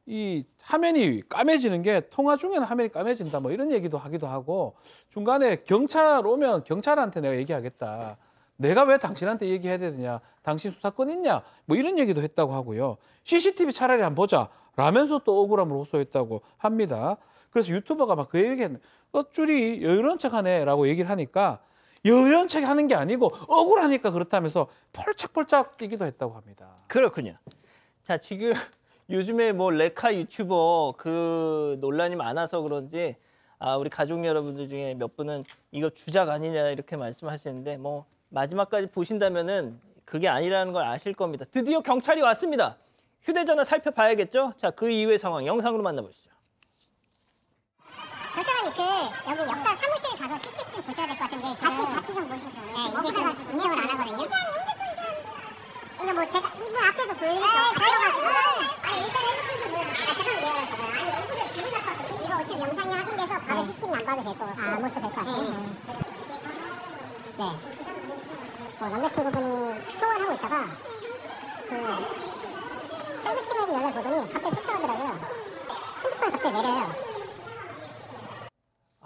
이 화면이 까매지는 게 통화 중에는 화면이 까매진다 뭐 이런 얘기도 하기도 하고 중간에 경찰 오면 경찰한테 내가 얘기하겠다. 내가 왜 당신한테 얘기해야 되느냐. 당신 수사권 있냐. 뭐 이런 얘기도 했다고 하고요. CCTV 차라리 한번 보자. 라면서 또 억울함을 호소했다고 합니다. 그래서 유튜버가 막 그 얘기했는데 줄이 여유로운 척하네 라고 얘기를 하니까 여유로운 척 하는 게 아니고 억울하니까 그렇다면서 펄짝펄짝 뛰기도 했다고 합니다. 그렇군요. 자, 지금 요즘에 뭐 레카 유튜버 그 논란이 많아서 그런지 우리 가족 여러분들 중에 몇 분은 이거 주작 아니냐 이렇게 말씀하시는데 뭐 마지막까지 보신다면은 그게 아니라는 걸 아실 겁니다. 드디어 경찰이 왔습니다. 휴대전화 살펴봐야겠죠? 자, 그 이후의 상황 영상으로 만나보시죠. 경찰관님 여기 역사 사무실에 가서 CCTV 보셔야 될 것 같은데 같이 좀 보시죠. 네, 이게 좀 운영을 안 하거든요. 이거 뭐 제가 이분 앞에서 보이는 거 가져가지고 일단 핸드폰 좀 보여주세요. 잠깐 내려갈까요? 아니 얼굴에 기분 나빠서 이거 어차피 영상이 확인돼서 바로 CCTV 안 봐도 될 것 같아요. 안 보셔도 될 것 같아요. 네. 남자친구분이 통화를 하고 있다가 셀프 치는 여자를 보더니 갑자기 쫓아가더라고요. 핸드폰을 갑자기 내려요.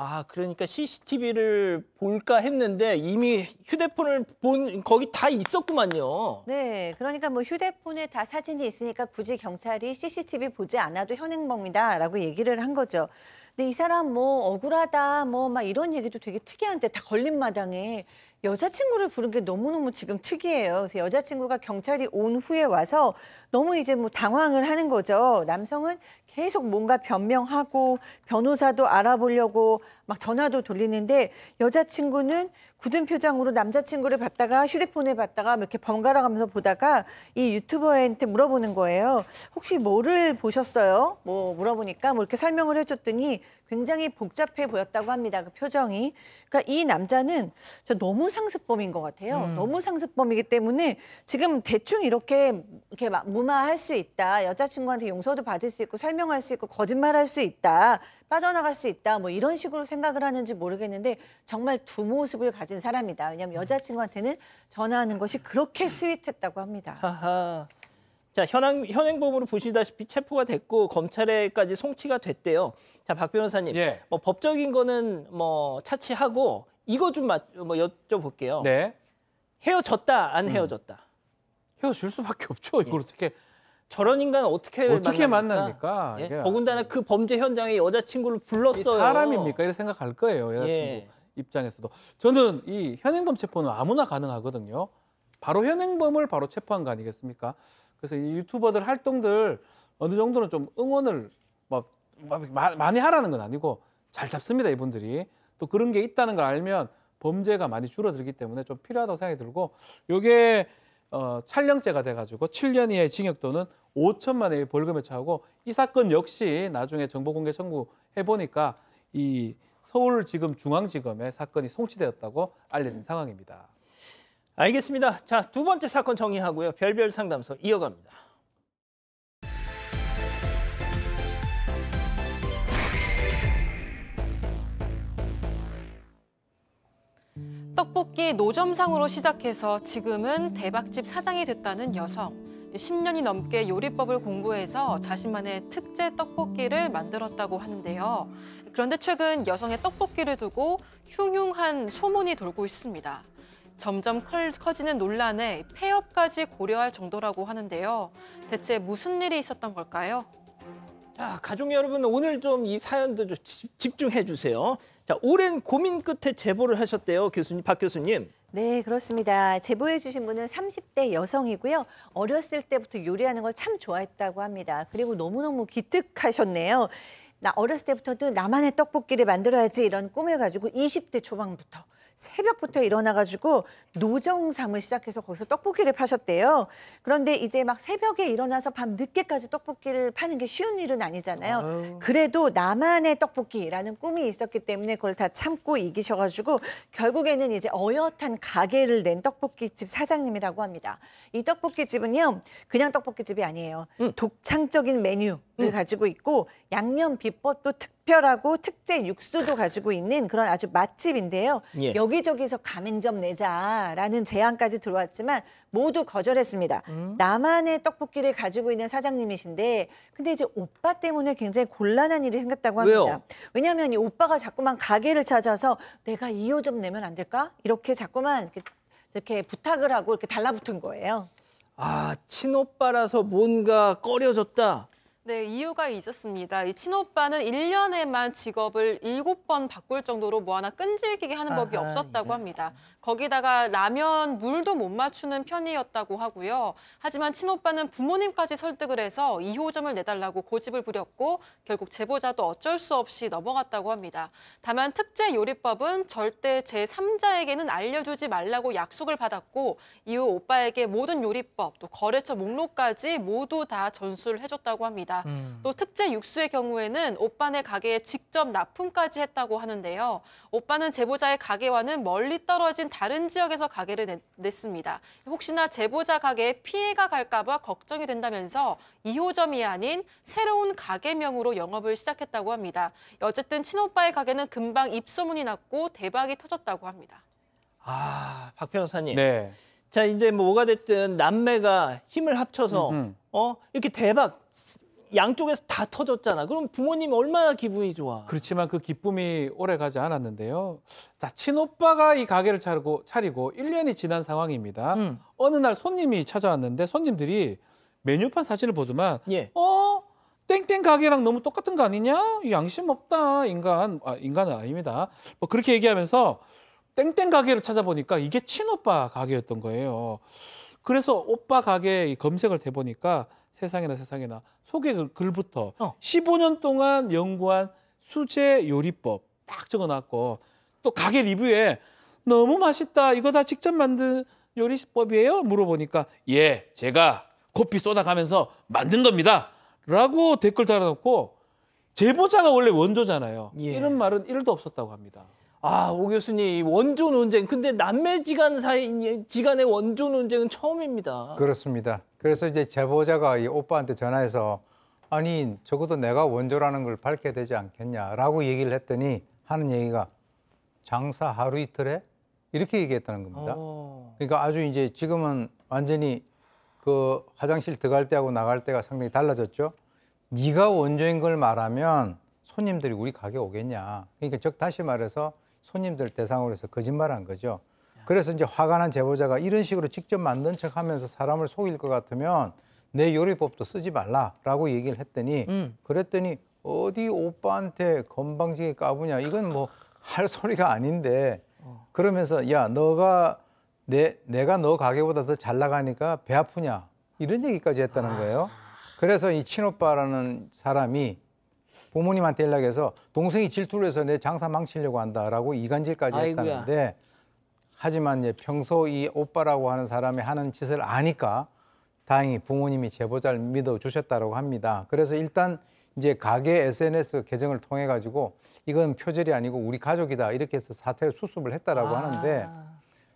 아, 그러니까 CCTV를 볼까 했는데 이미 휴대폰을 본 거기 다 있었구만요. 네, 그러니까 뭐 휴대폰에 다 사진이 있으니까 굳이 경찰이 CCTV 보지 않아도 현행범이다라고 얘기를 한 거죠. 근데 이 사람 뭐 억울하다 뭐 막 이런 얘기도 되게 특이한데 다 걸린 마당에 여자친구를 부른 게 너무너무 지금 특이해요. 그래서 여자친구가 경찰이 온 후에 와서 너무 이제 뭐 당황을 하는 거죠. 남성은 계속 뭔가 변명하고 변호사도 알아보려고 막 전화도 돌리는데 여자친구는 굳은 표정으로 남자친구를 봤다가 휴대폰을 봤다가 이렇게 번갈아 가면서 보다가 이 유튜버한테 물어보는 거예요. 혹시 뭐를 보셨어요? 뭐 물어보니까 뭐 이렇게 설명을 해줬더니 굉장히 복잡해 보였다고 합니다. 그 표정이. 그러니까 이 남자는 저 너무 상습범인 것 같아요. 너무 상습범이기 때문에 지금 대충 이렇게 막 무마할 수 있다. 여자친구한테 용서도 받을 수 있고 설명할 수 있고 거짓말할 수 있다. 빠져나갈 수 있다. 뭐 이런 식으로 생각을 하는지 모르겠는데 정말 두 모습을 가진 사람이다. 왜냐하면 여자친구한테는 전화하는 것이 그렇게 스윗했다고 합니다. 하하. 자, 현행범으로 보시다시피 체포가 됐고 검찰에까지 송치가 됐대요. 자, 박 변호사님, 예. 뭐 법적인 거는 뭐 차치하고 이거 좀 뭐 여쭤볼게요. 네. 헤어졌다, 안 헤어졌다? 헤어질 수밖에 없죠. 이걸 어떻게 저런 인간 어떻게 만납니까? 예? 이게 더군다나 그 범죄 현장에 여자친구를 불렀어요. 사람입니까? 이렇게 생각할 거예요. 여자친구 예. 입장에서도. 저는 이 현행범 체포는 아무나 가능하거든요. 바로 현행범을 바로 체포한 거 아니겠습니까? 그래서 이 유튜버들 활동들 어느 정도는 좀 응원을 많이 하라는 건 아니고 잘 잡습니다, 이분들이. 또 그런 게 있다는 걸 알면 범죄가 많이 줄어들기 때문에 좀 필요하다고 생각이 들고, 이게 촬영죄가 돼가지고 7년 이하의 징역 또는 5천만 원의 벌금에 처하고, 이 사건 역시 나중에 정보공개 청구해 보니까 이 서울지검 중앙지검에 사건이 송치되었다고 알려진 상황입니다. 알겠습니다. 자, 두 번째 사건 정리하고요. 별별 상담소 이어갑니다. 떡볶이 노점상으로 시작해서 지금은 대박집 사장이 됐다는 여성. 10년이 넘게 요리법을 공부해서 자신만의 특제 떡볶이를 만들었다고 하는데요. 그런데 최근 여성의 떡볶이를 두고 흉흉한 소문이 돌고 있습니다. 점점 커지는 논란에 폐업까지 고려할 정도라고 하는데요. 대체 무슨 일이 있었던 걸까요? 자, 가족 여러분, 오늘 좀 이 사연도 좀 집중해 주세요. 자, 오랜 고민 끝에 제보를 하셨대요, 교수님, 박 교수님. 네, 그렇습니다. 제보해 주신 분은 30대 여성이고요. 어렸을 때부터 요리하는 걸 참 좋아했다고 합니다. 그리고 너무너무 기특하셨네요. 나 어렸을 때부터도 나만의 떡볶이를 만들어야지 이런 꿈을 가지고 20대 초반부터 새벽부터 일어나가지고 노점상을 시작해서 거기서 떡볶이를 파셨대요. 그런데 이제 막 새벽에 일어나서 밤 늦게까지 떡볶이를 파는 게 쉬운 일은 아니잖아요. 그래도 나만의 떡볶이라는 꿈이 있었기 때문에 그걸 다 참고 이기셔가지고 결국에는 이제 어엿한 가게를 낸 떡볶이집 사장님이라고 합니다. 이 떡볶이집은요, 그냥 떡볶이집이 아니에요. 독창적인 메뉴를 가지고 있고 양념 비법도 특별하고 특제 육수도 가지고 있는 그런 아주 맛집인데요. 예. 여기저기서 가맹점 내자라는 제안까지 들어왔지만 모두 거절했습니다. 나만의 떡볶이를 가지고 있는 사장님이신데 근데 이제 오빠 때문에 굉장히 곤란한 일이 생겼다고 합니다. 왜요? 왜냐하면 이 오빠가 자꾸만 가게를 찾아서 내가 2호 좀 내면 안 될까? 이렇게 자꾸만 이렇게 부탁을 하고 이렇게 달라붙은 거예요. 아, 친오빠라서 뭔가 꺼려졌다. 네, 이유가 있었습니다. 이 친오빠는 1년에만 직업을 7번 바꿀 정도로 뭐 하나 끈질기게 하는 법이 없었다고 합니다. 거기다가 라면, 물도 못 맞추는 편이었다고 하고요. 하지만 친오빠는 부모님까지 설득을 해서 2호점을 내달라고 고집을 부렸고 결국 제보자도 어쩔 수 없이 넘어갔다고 합니다. 다만 특제 요리법은 절대 제3자에게는 알려주지 말라고 약속을 받았고 이후 오빠에게 모든 요리법, 또 거래처 목록까지 모두 다 전수를 해줬다고 합니다. 또 특제 육수의 경우에는 오빠네 가게에 직접 납품까지 했다고 하는데요. 오빠는 제보자의 가게와는 멀리 떨어진 다른 지역에서 가게를 냈습니다. 혹시나 제보자 가게에 피해가 갈까 봐 걱정이 된다면서 2호점이 아닌 새로운 가게명으로 영업을 시작했다고 합니다. 어쨌든 친오빠의 가게는 금방 입소문이 났고 대박이 터졌다고 합니다. 아, 박 변호사님. 네. 자, 이제 뭐가 됐든 남매가 힘을 합쳐서 이렇게 대박 양쪽에서 다 터졌잖아. 그럼 부모님 얼마나 기분이 좋아. 그렇지만 그 기쁨이 오래 가지 않았는데요. 자, 친오빠가 이 가게를 차리고 1년이 지난 상황입니다. 어느 날 손님이 찾아왔는데 손님들이 메뉴판 사진을 보더만 예. 땡땡 가게랑 너무 똑같은 거 아니냐? 양심 없다, 인간. 인간은 아닙니다. 뭐 그렇게 얘기하면서 땡땡 가게를 찾아보니까 이게 친오빠 가게였던 거예요. 그래서 오빠 가게 검색을 해보니까 세상에나 소개 글부터 15년 동안 연구한 수제 요리법 딱 적어놨고 또 가게 리뷰에 너무 맛있다, 이거 다 직접 만든 요리법이에요? 물어보니까 예, 제가 코피 쏟아가면서 만든 겁니다 라고 댓글 달아놓고, 제보자가 원래 원조잖아요. 예. 이런 말은 1도 없었다고 합니다. 오 교수님, 원조 논쟁. 근데 남매지간 지간의 원조 논쟁은 처음입니다. 그렇습니다. 그래서 이제 제보자가 이 오빠한테 전화해서 아니 적어도 내가 원조라는 걸 밝혀야 되지 않겠냐라고 얘기를 했더니 하는 얘기가 장사 하루 이틀에 이렇게 얘기했다는 겁니다. 그러니까 아주 이제 지금은 완전히 그 화장실 들어갈 때하고 나갈 때가 상당히 달라졌죠. 네가 원조인 걸 말하면 손님들이 우리 가게 오겠냐. 그러니까 즉 다시 말해서 손님들 대상으로 해서 거짓말한 거죠. 그래서 이제 화가 난 제보자가 이런 식으로 직접 만든 척하면서 사람을 속일 것 같으면 내 요리법도 쓰지 말라라고 얘기를 했더니 그랬더니 어디 오빠한테 건방지게 까부냐. 이건 뭐 할 소리가 아닌데 그러면서 야 너가 내가 너 가게보다 더 잘 나가니까 배 아프냐 이런 얘기까지 했다는 거예요. 그래서 이 친오빠라는 사람이 부모님한테 연락해서 동생이 질투를 해서 내 장사 망치려고 한다라고 이간질까지 했다는데 하지만 이제 평소 이 오빠라고 하는 사람이 하는 짓을 아니까 다행히 부모님이 제보자를 믿어주셨다고 합니다. 그래서 일단 이제 가게 SNS 계정을 통해 가지고 이건 표절이 아니고 우리 가족이다 이렇게 해서 사태를 수습을 했다라고 하는데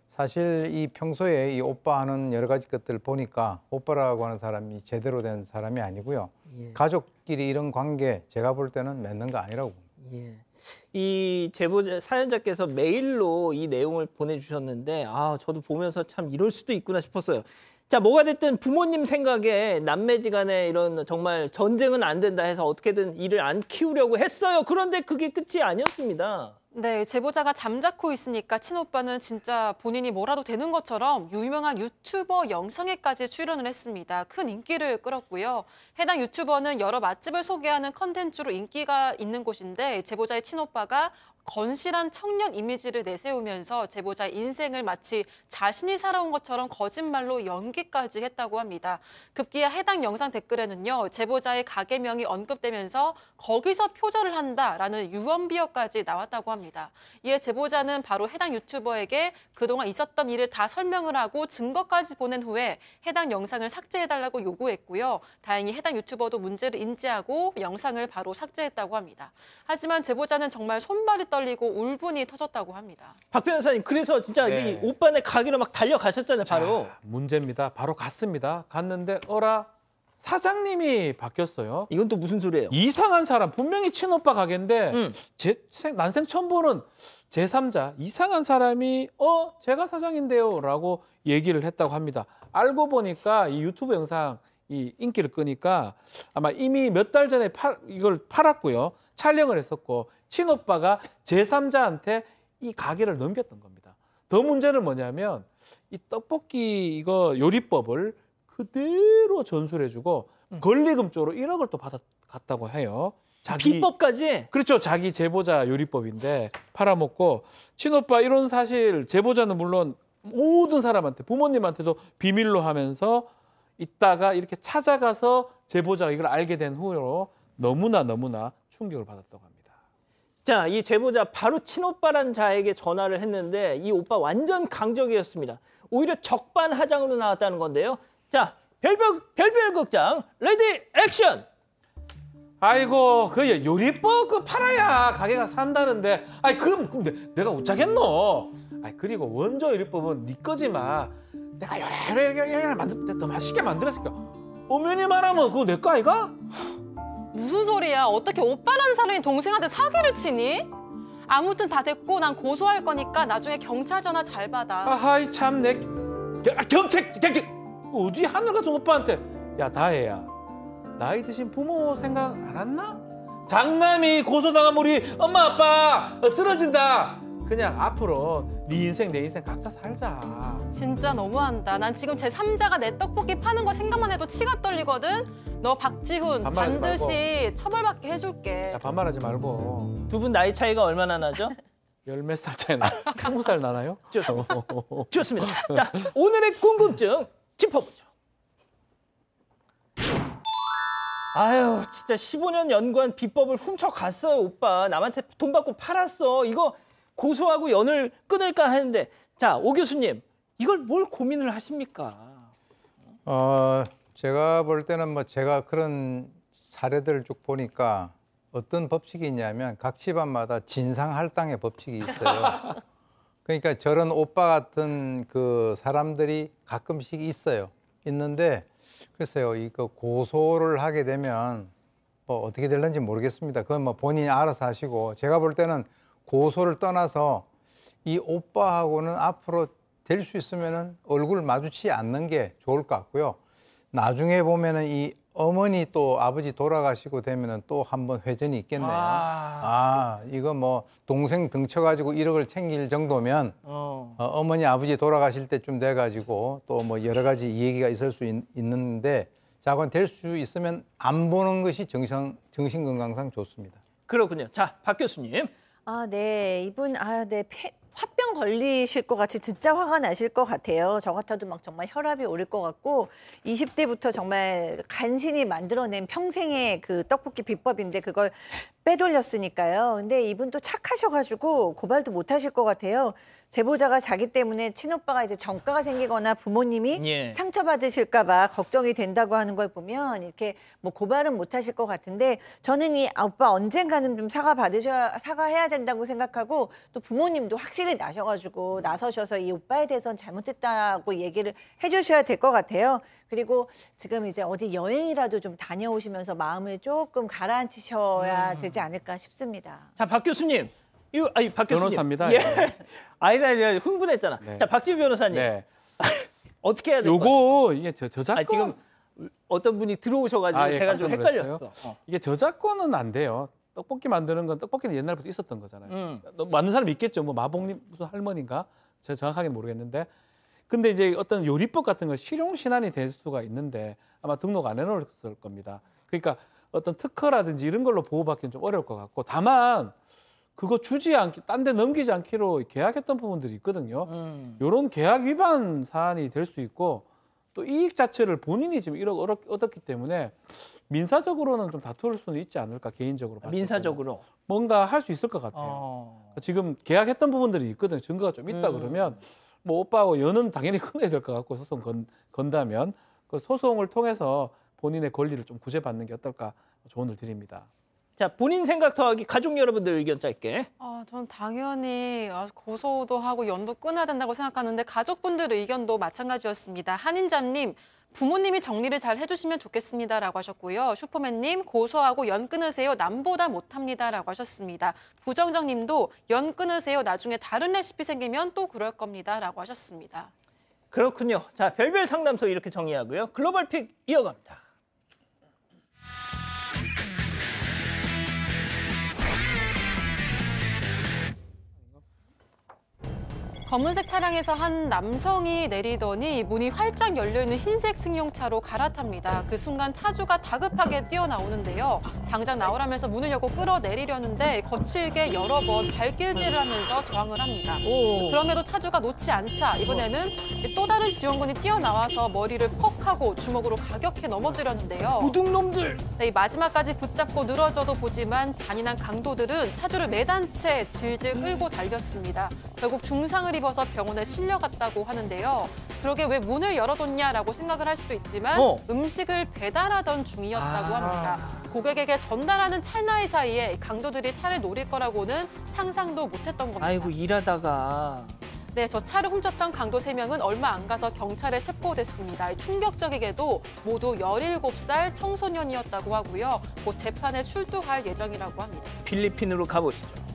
사실 이 평소에 이 오빠 하는 여러 가지 것들을 보니까 오빠라고 하는 사람이 제대로 된 사람이 아니고요. 예. 가족끼리 이런 관계 제가 볼 때는 맺는 거 아니라고 봅니다. 예. 이 제보자 사연자께서 메일로 이 내용을 보내주셨는데 저도 보면서 참 이럴 수도 있구나 싶었어요. 자, 뭐가 됐든 부모님 생각에 남매지간에 이런 정말 전쟁은 안 된다 해서 어떻게든 이를 안 키우려고 했어요. 그런데 그게 끝이 아니었습니다. 네, 제보자가 잠자코 있으니까 친오빠는 진짜 본인이 뭐라도 되는 것처럼 유명한 유튜버 영상에까지 출연을 했습니다. 큰 인기를 끌었고요. 해당 유튜버는 여러 맛집을 소개하는 컨텐츠로 인기가 있는 곳인데 제보자의 친오빠가 건실한 청년 이미지를 내세우면서 제보자의 인생을 마치 자신이 살아온 것처럼 거짓말로 연기까지 했다고 합니다. 급기야 해당 영상 댓글에는요, 제보자의 가게명이 언급되면서 거기서 표절을 한다라는 유언비어까지 나왔다고 합니다. 이에 제보자는 바로 해당 유튜버에게 그동안 있었던 일을 다 설명을 하고 증거까지 보낸 후에 해당 영상을 삭제해달라고 요구했고요. 다행히 해당 유튜버도 문제를 인지하고 영상을 바로 삭제했다고 합니다. 하지만 제보자는 정말 손발이 떨리고 울분이 터졌다고 합니다. 박 변호사님, 그래서 진짜 이 오빠네 가게로 막 달려가셨잖아요, 바로. 문제입니다. 바로 갔습니다. 갔는데 사장님이 바뀌었어요. 이건 또 무슨 소리예요? 이상한 사람, 분명히 친오빠 가게인데 난생 처음 보는 제3자 이상한 사람이 제가 사장인데요 라고 얘기를 했다고 합니다. 알고 보니까 이 유튜브 영상 이 인기를 끄니까 아마 이미 몇 달 전에 이걸 팔았고요. 촬영을 했었고 친오빠가 제3자한테 이 가게를 넘겼던 겁니다. 더 문제는 뭐냐면 이 떡볶이 이거 요리법을 그대로 전수해주고 권리금 쪽으로 1억을 또 받아갔다고 해요. 비법까지? 그렇죠. 자기 제보자 요리법인데 팔아먹고 친오빠 이런 사실 제보자는 물론 모든 사람한테 부모님한테도 비밀로 하면서 있다가 이렇게 찾아가서 제보자가 이걸 알게 된 후로 너무나 충격을 받았다고 합니다. 자, 이 제보자 바로 친오빠란 자에게 전화를 했는데 이 오빠 완전 강적이었습니다. 오히려 적반하장으로 나왔다는 건데요. 자, 별별 극장 레디 액션! 아이고 그 요리법 그 팔아야 가게가 산다는데 그럼 내가 어쩌겠노? 그리고 원조 요리법은 네 거지마. 내가 요래 만들 더 맛있게 만들었으니까 엄연히 말하면 그거 내 거 아이가? 무슨 소리야? 어떻게 오빠라는 사람이 동생한테 사기를 치니? 아무튼 다 됐고 난 고소할 거니까 나중에 경찰 전화 잘 받아. 아하이 참 경찰 어디 하늘 같은 오빠한테 야 다혜야 나이 드신 부모 생각 안 왔나? 장남이 고소당하면 우리 엄마 아빠 쓰러진다. 그냥 앞으로 네 인생 내 인생 각자 살자. 진짜 너무한다. 난 지금 제 3자가 내 떡볶이 파는 거 생각만 해도 치가 떨리거든. 너 박지훈 반말하지 반드시 처벌받게 해줄게. 야, 반말하지 말고. 두 분 나이 차이가 얼마나 나죠? 열 몇 살 차이 나. 20살 나나요? 좋습니다. 자, 오늘의 궁금증 짚어보죠. 아유, 진짜 15년 연구한 비법을 훔쳐갔어요, 오빠. 남한테 돈 받고 팔았어. 이거 고소하고 연을 끊을까 하는데, 자, 오 교수님, 이걸 뭘 고민을 하십니까? 제가 볼 때는 뭐 제가 그런 사례들을 쭉 보니까 어떤 법칙이 있냐면 각 집안마다 진상할당의 법칙이 있어요. 그러니까 저런 오빠 같은 그 사람들이 가끔씩 있어요. 있는데 글쎄요, 이거 고소를 하게 되면 뭐 어떻게 될는지 모르겠습니다. 그건 뭐 본인이 알아서 하시고, 제가 볼 때는 고소를 떠나서 이 오빠하고는 앞으로 될 수 있으면은 얼굴 마주치지 않는 게 좋을 것 같고요. 나중에 보면은 이 어머니 또 아버지 돌아가시고 되면은 또 한번 회전이 있겠네요. 이거 뭐 동생 등쳐가지고 1억을 챙길 정도면 어머니 아버지 돌아가실 때쯤 돼가지고 또 뭐 여러 가지 얘기가 있을 수 있는데, 자, 그건 될 수 있으면 안 보는 것이 정신 건강상 좋습니다. 그렇군요. 자, 박 교수님. 네. 이분, 네. 화병 걸리실 것 같이 진짜 화가 나실 것 같아요. 저 같아도 막 정말 혈압이 오를 것 같고, 20대부터 정말 간신히 만들어낸 평생의 그 떡볶이 비법인데 그걸 빼돌렸으니까요. 근데 이분 또 착하셔가지고 고발도 못 하실 것 같아요. 제보자가 자기 때문에 친오빠가 이제 전과가 생기거나 부모님이 상처받으실까 봐 걱정이 된다고 하는 걸 보면 이렇게 뭐 고발은 못 하실 것 같은데, 저는 이 오빠 언젠가는 좀 사과해야 된다고 생각하고, 또 부모님도 확실히 나서셔서 이 오빠에 대해서는 잘못했다고 얘기를 해주셔야 될 것 같아요. 그리고 지금 이제 어디 여행이라도 좀 다녀오시면서 마음을 조금 가라앉히셔야 되지 않을까 싶습니다. 자, 박 교수님. 박 교수님. 변호사입니다. 예. 아니다, 흥분했잖아. 네. 자, 박지훈 변호사님. 네. 어떻게 해야 될까요? 요거 이게 저작권. 지금 어떤 분이 들어오셔가지고 예, 제가 좀 헷갈렸어. 이게 저작권은 안 돼요. 떡볶이 만드는 건 떡볶이는 옛날부터 있었던 거잖아요. 만든 사람 있겠죠. 뭐 마봉님 무슨 할머니인가? 제가 정확하게 모르겠는데. 근데 이제 어떤 요리법 같은 거 실용신안이 될 수가 있는데 아마 등록 안 해놓았을 겁니다. 그러니까 어떤 특허라든지 이런 걸로 보호받기는 좀 어려울 것 같고, 다만 그거 주지 않기, 딴 데 넘기지 않기로 계약했던 부분들이 있거든요. 이런 계약 위반 사안이 될 수 있고, 또 이익 자체를 본인이 지금 1억 얻었기 때문에 민사적으로는 좀 다툴 수는 있지 않을까, 개인적으로 봤을 민사적으로? 뭔가 할 수 있을 것 같아요. 지금 계약했던 부분들이 있거든요. 증거가 좀 있다 그러면 뭐 오빠하고 연은 당연히 끊어야 될 것 같고, 소송 건다면 그 소송을 통해서 본인의 권리를 좀 구제받는 게 어떨까 조언을 드립니다. 자, 본인 생각 더하기 가족 여러분들 의견 짧게. 저는 당연히 고소도 하고 연도 끊어야 된다고 생각하는데, 가족분들의 의견도 마찬가지였습니다. 한인자님, 부모님이 정리를 잘 해주시면 좋겠습니다라고 하셨고요. 슈퍼맨님, 고소하고 연 끊으세요. 남보다 못합니다라고 하셨습니다. 부정정님도 연 끊으세요. 나중에 다른 레시피 생기면 또 그럴 겁니다라고 하셨습니다. 그렇군요. 자, 별별 상담소 이렇게 정리하고요. 글로벌 픽 이어갑니다. 검은색 차량에서 한 남성이 내리더니 문이 활짝 열려있는 흰색 승용차로 갈아탑니다. 그 순간 차주가 다급하게 뛰어나오는데요. 당장 나오라면서 문을 열고 끌어내리려는데 거칠게 여러 번 발길질을 하면서 저항을 합니다. 그럼에도 차주가 놓지 않자 이번에는 또 다른 지원군이 뛰어나와서 머리를 퍽 하고 주먹으로 가격해 넘어뜨렸는데요. 도둑놈들! 네, 마지막까지 붙잡고 늘어져도 보지만 잔인한 강도들은 차주를 매단 채 질질 끌고 달렸습니다. 결국 중상을 입어서 병원에 실려갔다고 하는데요. 그러게 왜 문을 열어뒀냐라고 생각을 할 수도 있지만 음식을 배달하던 중이었다고 합니다. 고객에게 전달하는 찰나의 사이에 강도들이 차를 노릴 거라고는 상상도 못했던 겁니다. 아이고, 일하다가. 네, 저 차를 훔쳤던 강도 3명은 얼마 안 가서 경찰에 체포됐습니다. 충격적이게도 모두 17살 청소년이었다고 하고요. 곧 재판에 출두할 예정이라고 합니다. 필리핀으로 가보시죠.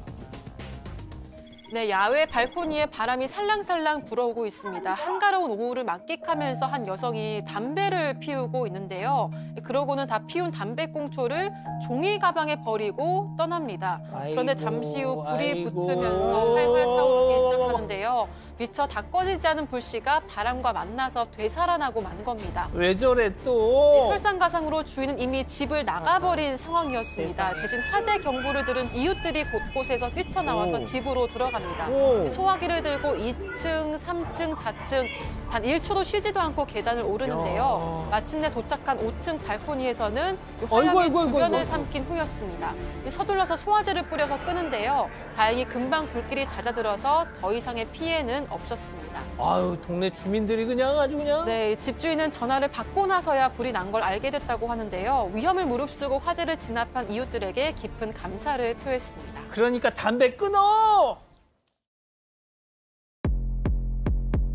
네, 야외 발코니에 바람이 살랑살랑 불어오고 있습니다. 한가로운 오후를 만끽하면서 한 여성이 담배를 피우고 있는데요. 그러고는 다 피운 담배꽁초를 종이 가방에 버리고 떠납니다. 그런데 잠시 후 불이 붙으면서 활활 타오르기 시작하는데요. 미처 다 꺼지지 않은 불씨가 바람과 만나서 되살아나고 만 겁니다. 왜 저래 또? 설상가상으로 주인은 이미 집을 나가버린 상황이었습니다. 대신 화재 경보를 들은 이웃들이 곳곳에서 뛰쳐나와서 집으로 들어갑니다. 소화기를 들고 2층, 3층, 4층 단 1초도 쉬지도 않고 계단을 오르는데요. 마침내 도착한 5층 발코니에서는 화약이 주변을 삼킨 후였습니다. 서둘러서 소화제를 뿌려서 끄는데요. 다행히 금방 불길이 잦아들어서 더 이상의 피해는 없었습니다. 아유, 동네 주민들이 그냥 아주 그냥. 네, 집주인은 전화를 받고 나서야 불이 난 걸 알게 됐다고 하는데요. 위험을 무릅쓰고 화재를 진압한 이웃들에게 깊은 감사를 표했습니다. 그러니까 담배 끊어!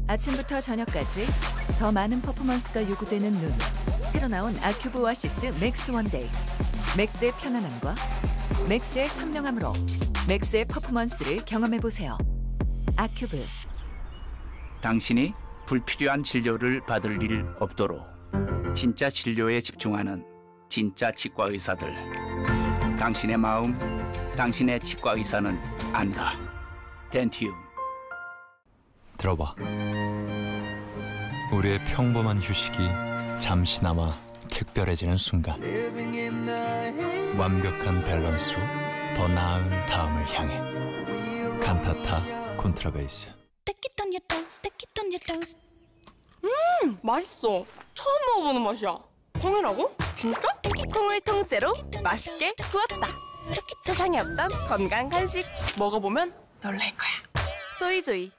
아침부터 저녁까지 더 많은 퍼포먼스가 요구되는 눈. 새로 나온 아큐브 오아시스 맥스 원데이. 맥스의 편안함과 맥스의 선명함으로 맥스의 퍼포먼스를 경험해보세요. 아큐브. 당신이 불필요한 진료를 받을 일 없도록 진짜 진료에 집중하는 진짜 치과 의사들. 당신의 마음, 당신의 치과 의사는 안다. 덴티움. 들어봐. 우리의 평범한 휴식이 잠시나마 특별해지는 순간. 완벽한 밸런스로 더 나은 다음을 향해. 칸타타 콘트라베이스. 맛있어. 처음 먹어보는 맛이야. 콩이라고? 진짜? 콩을 통째로 맛있게 구웠다. 세상에 없던 건강 간식. 먹어보면 놀랄 거야. 소이조이.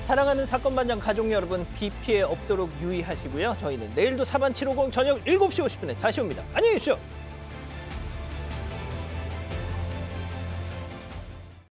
사랑하는 사건반장 가족 여러분, 비 피해 없도록 유의하시고요. 저희는 내일도 4반 750 저녁 7시 50분에 다시 옵니다. 안녕히 계십시오.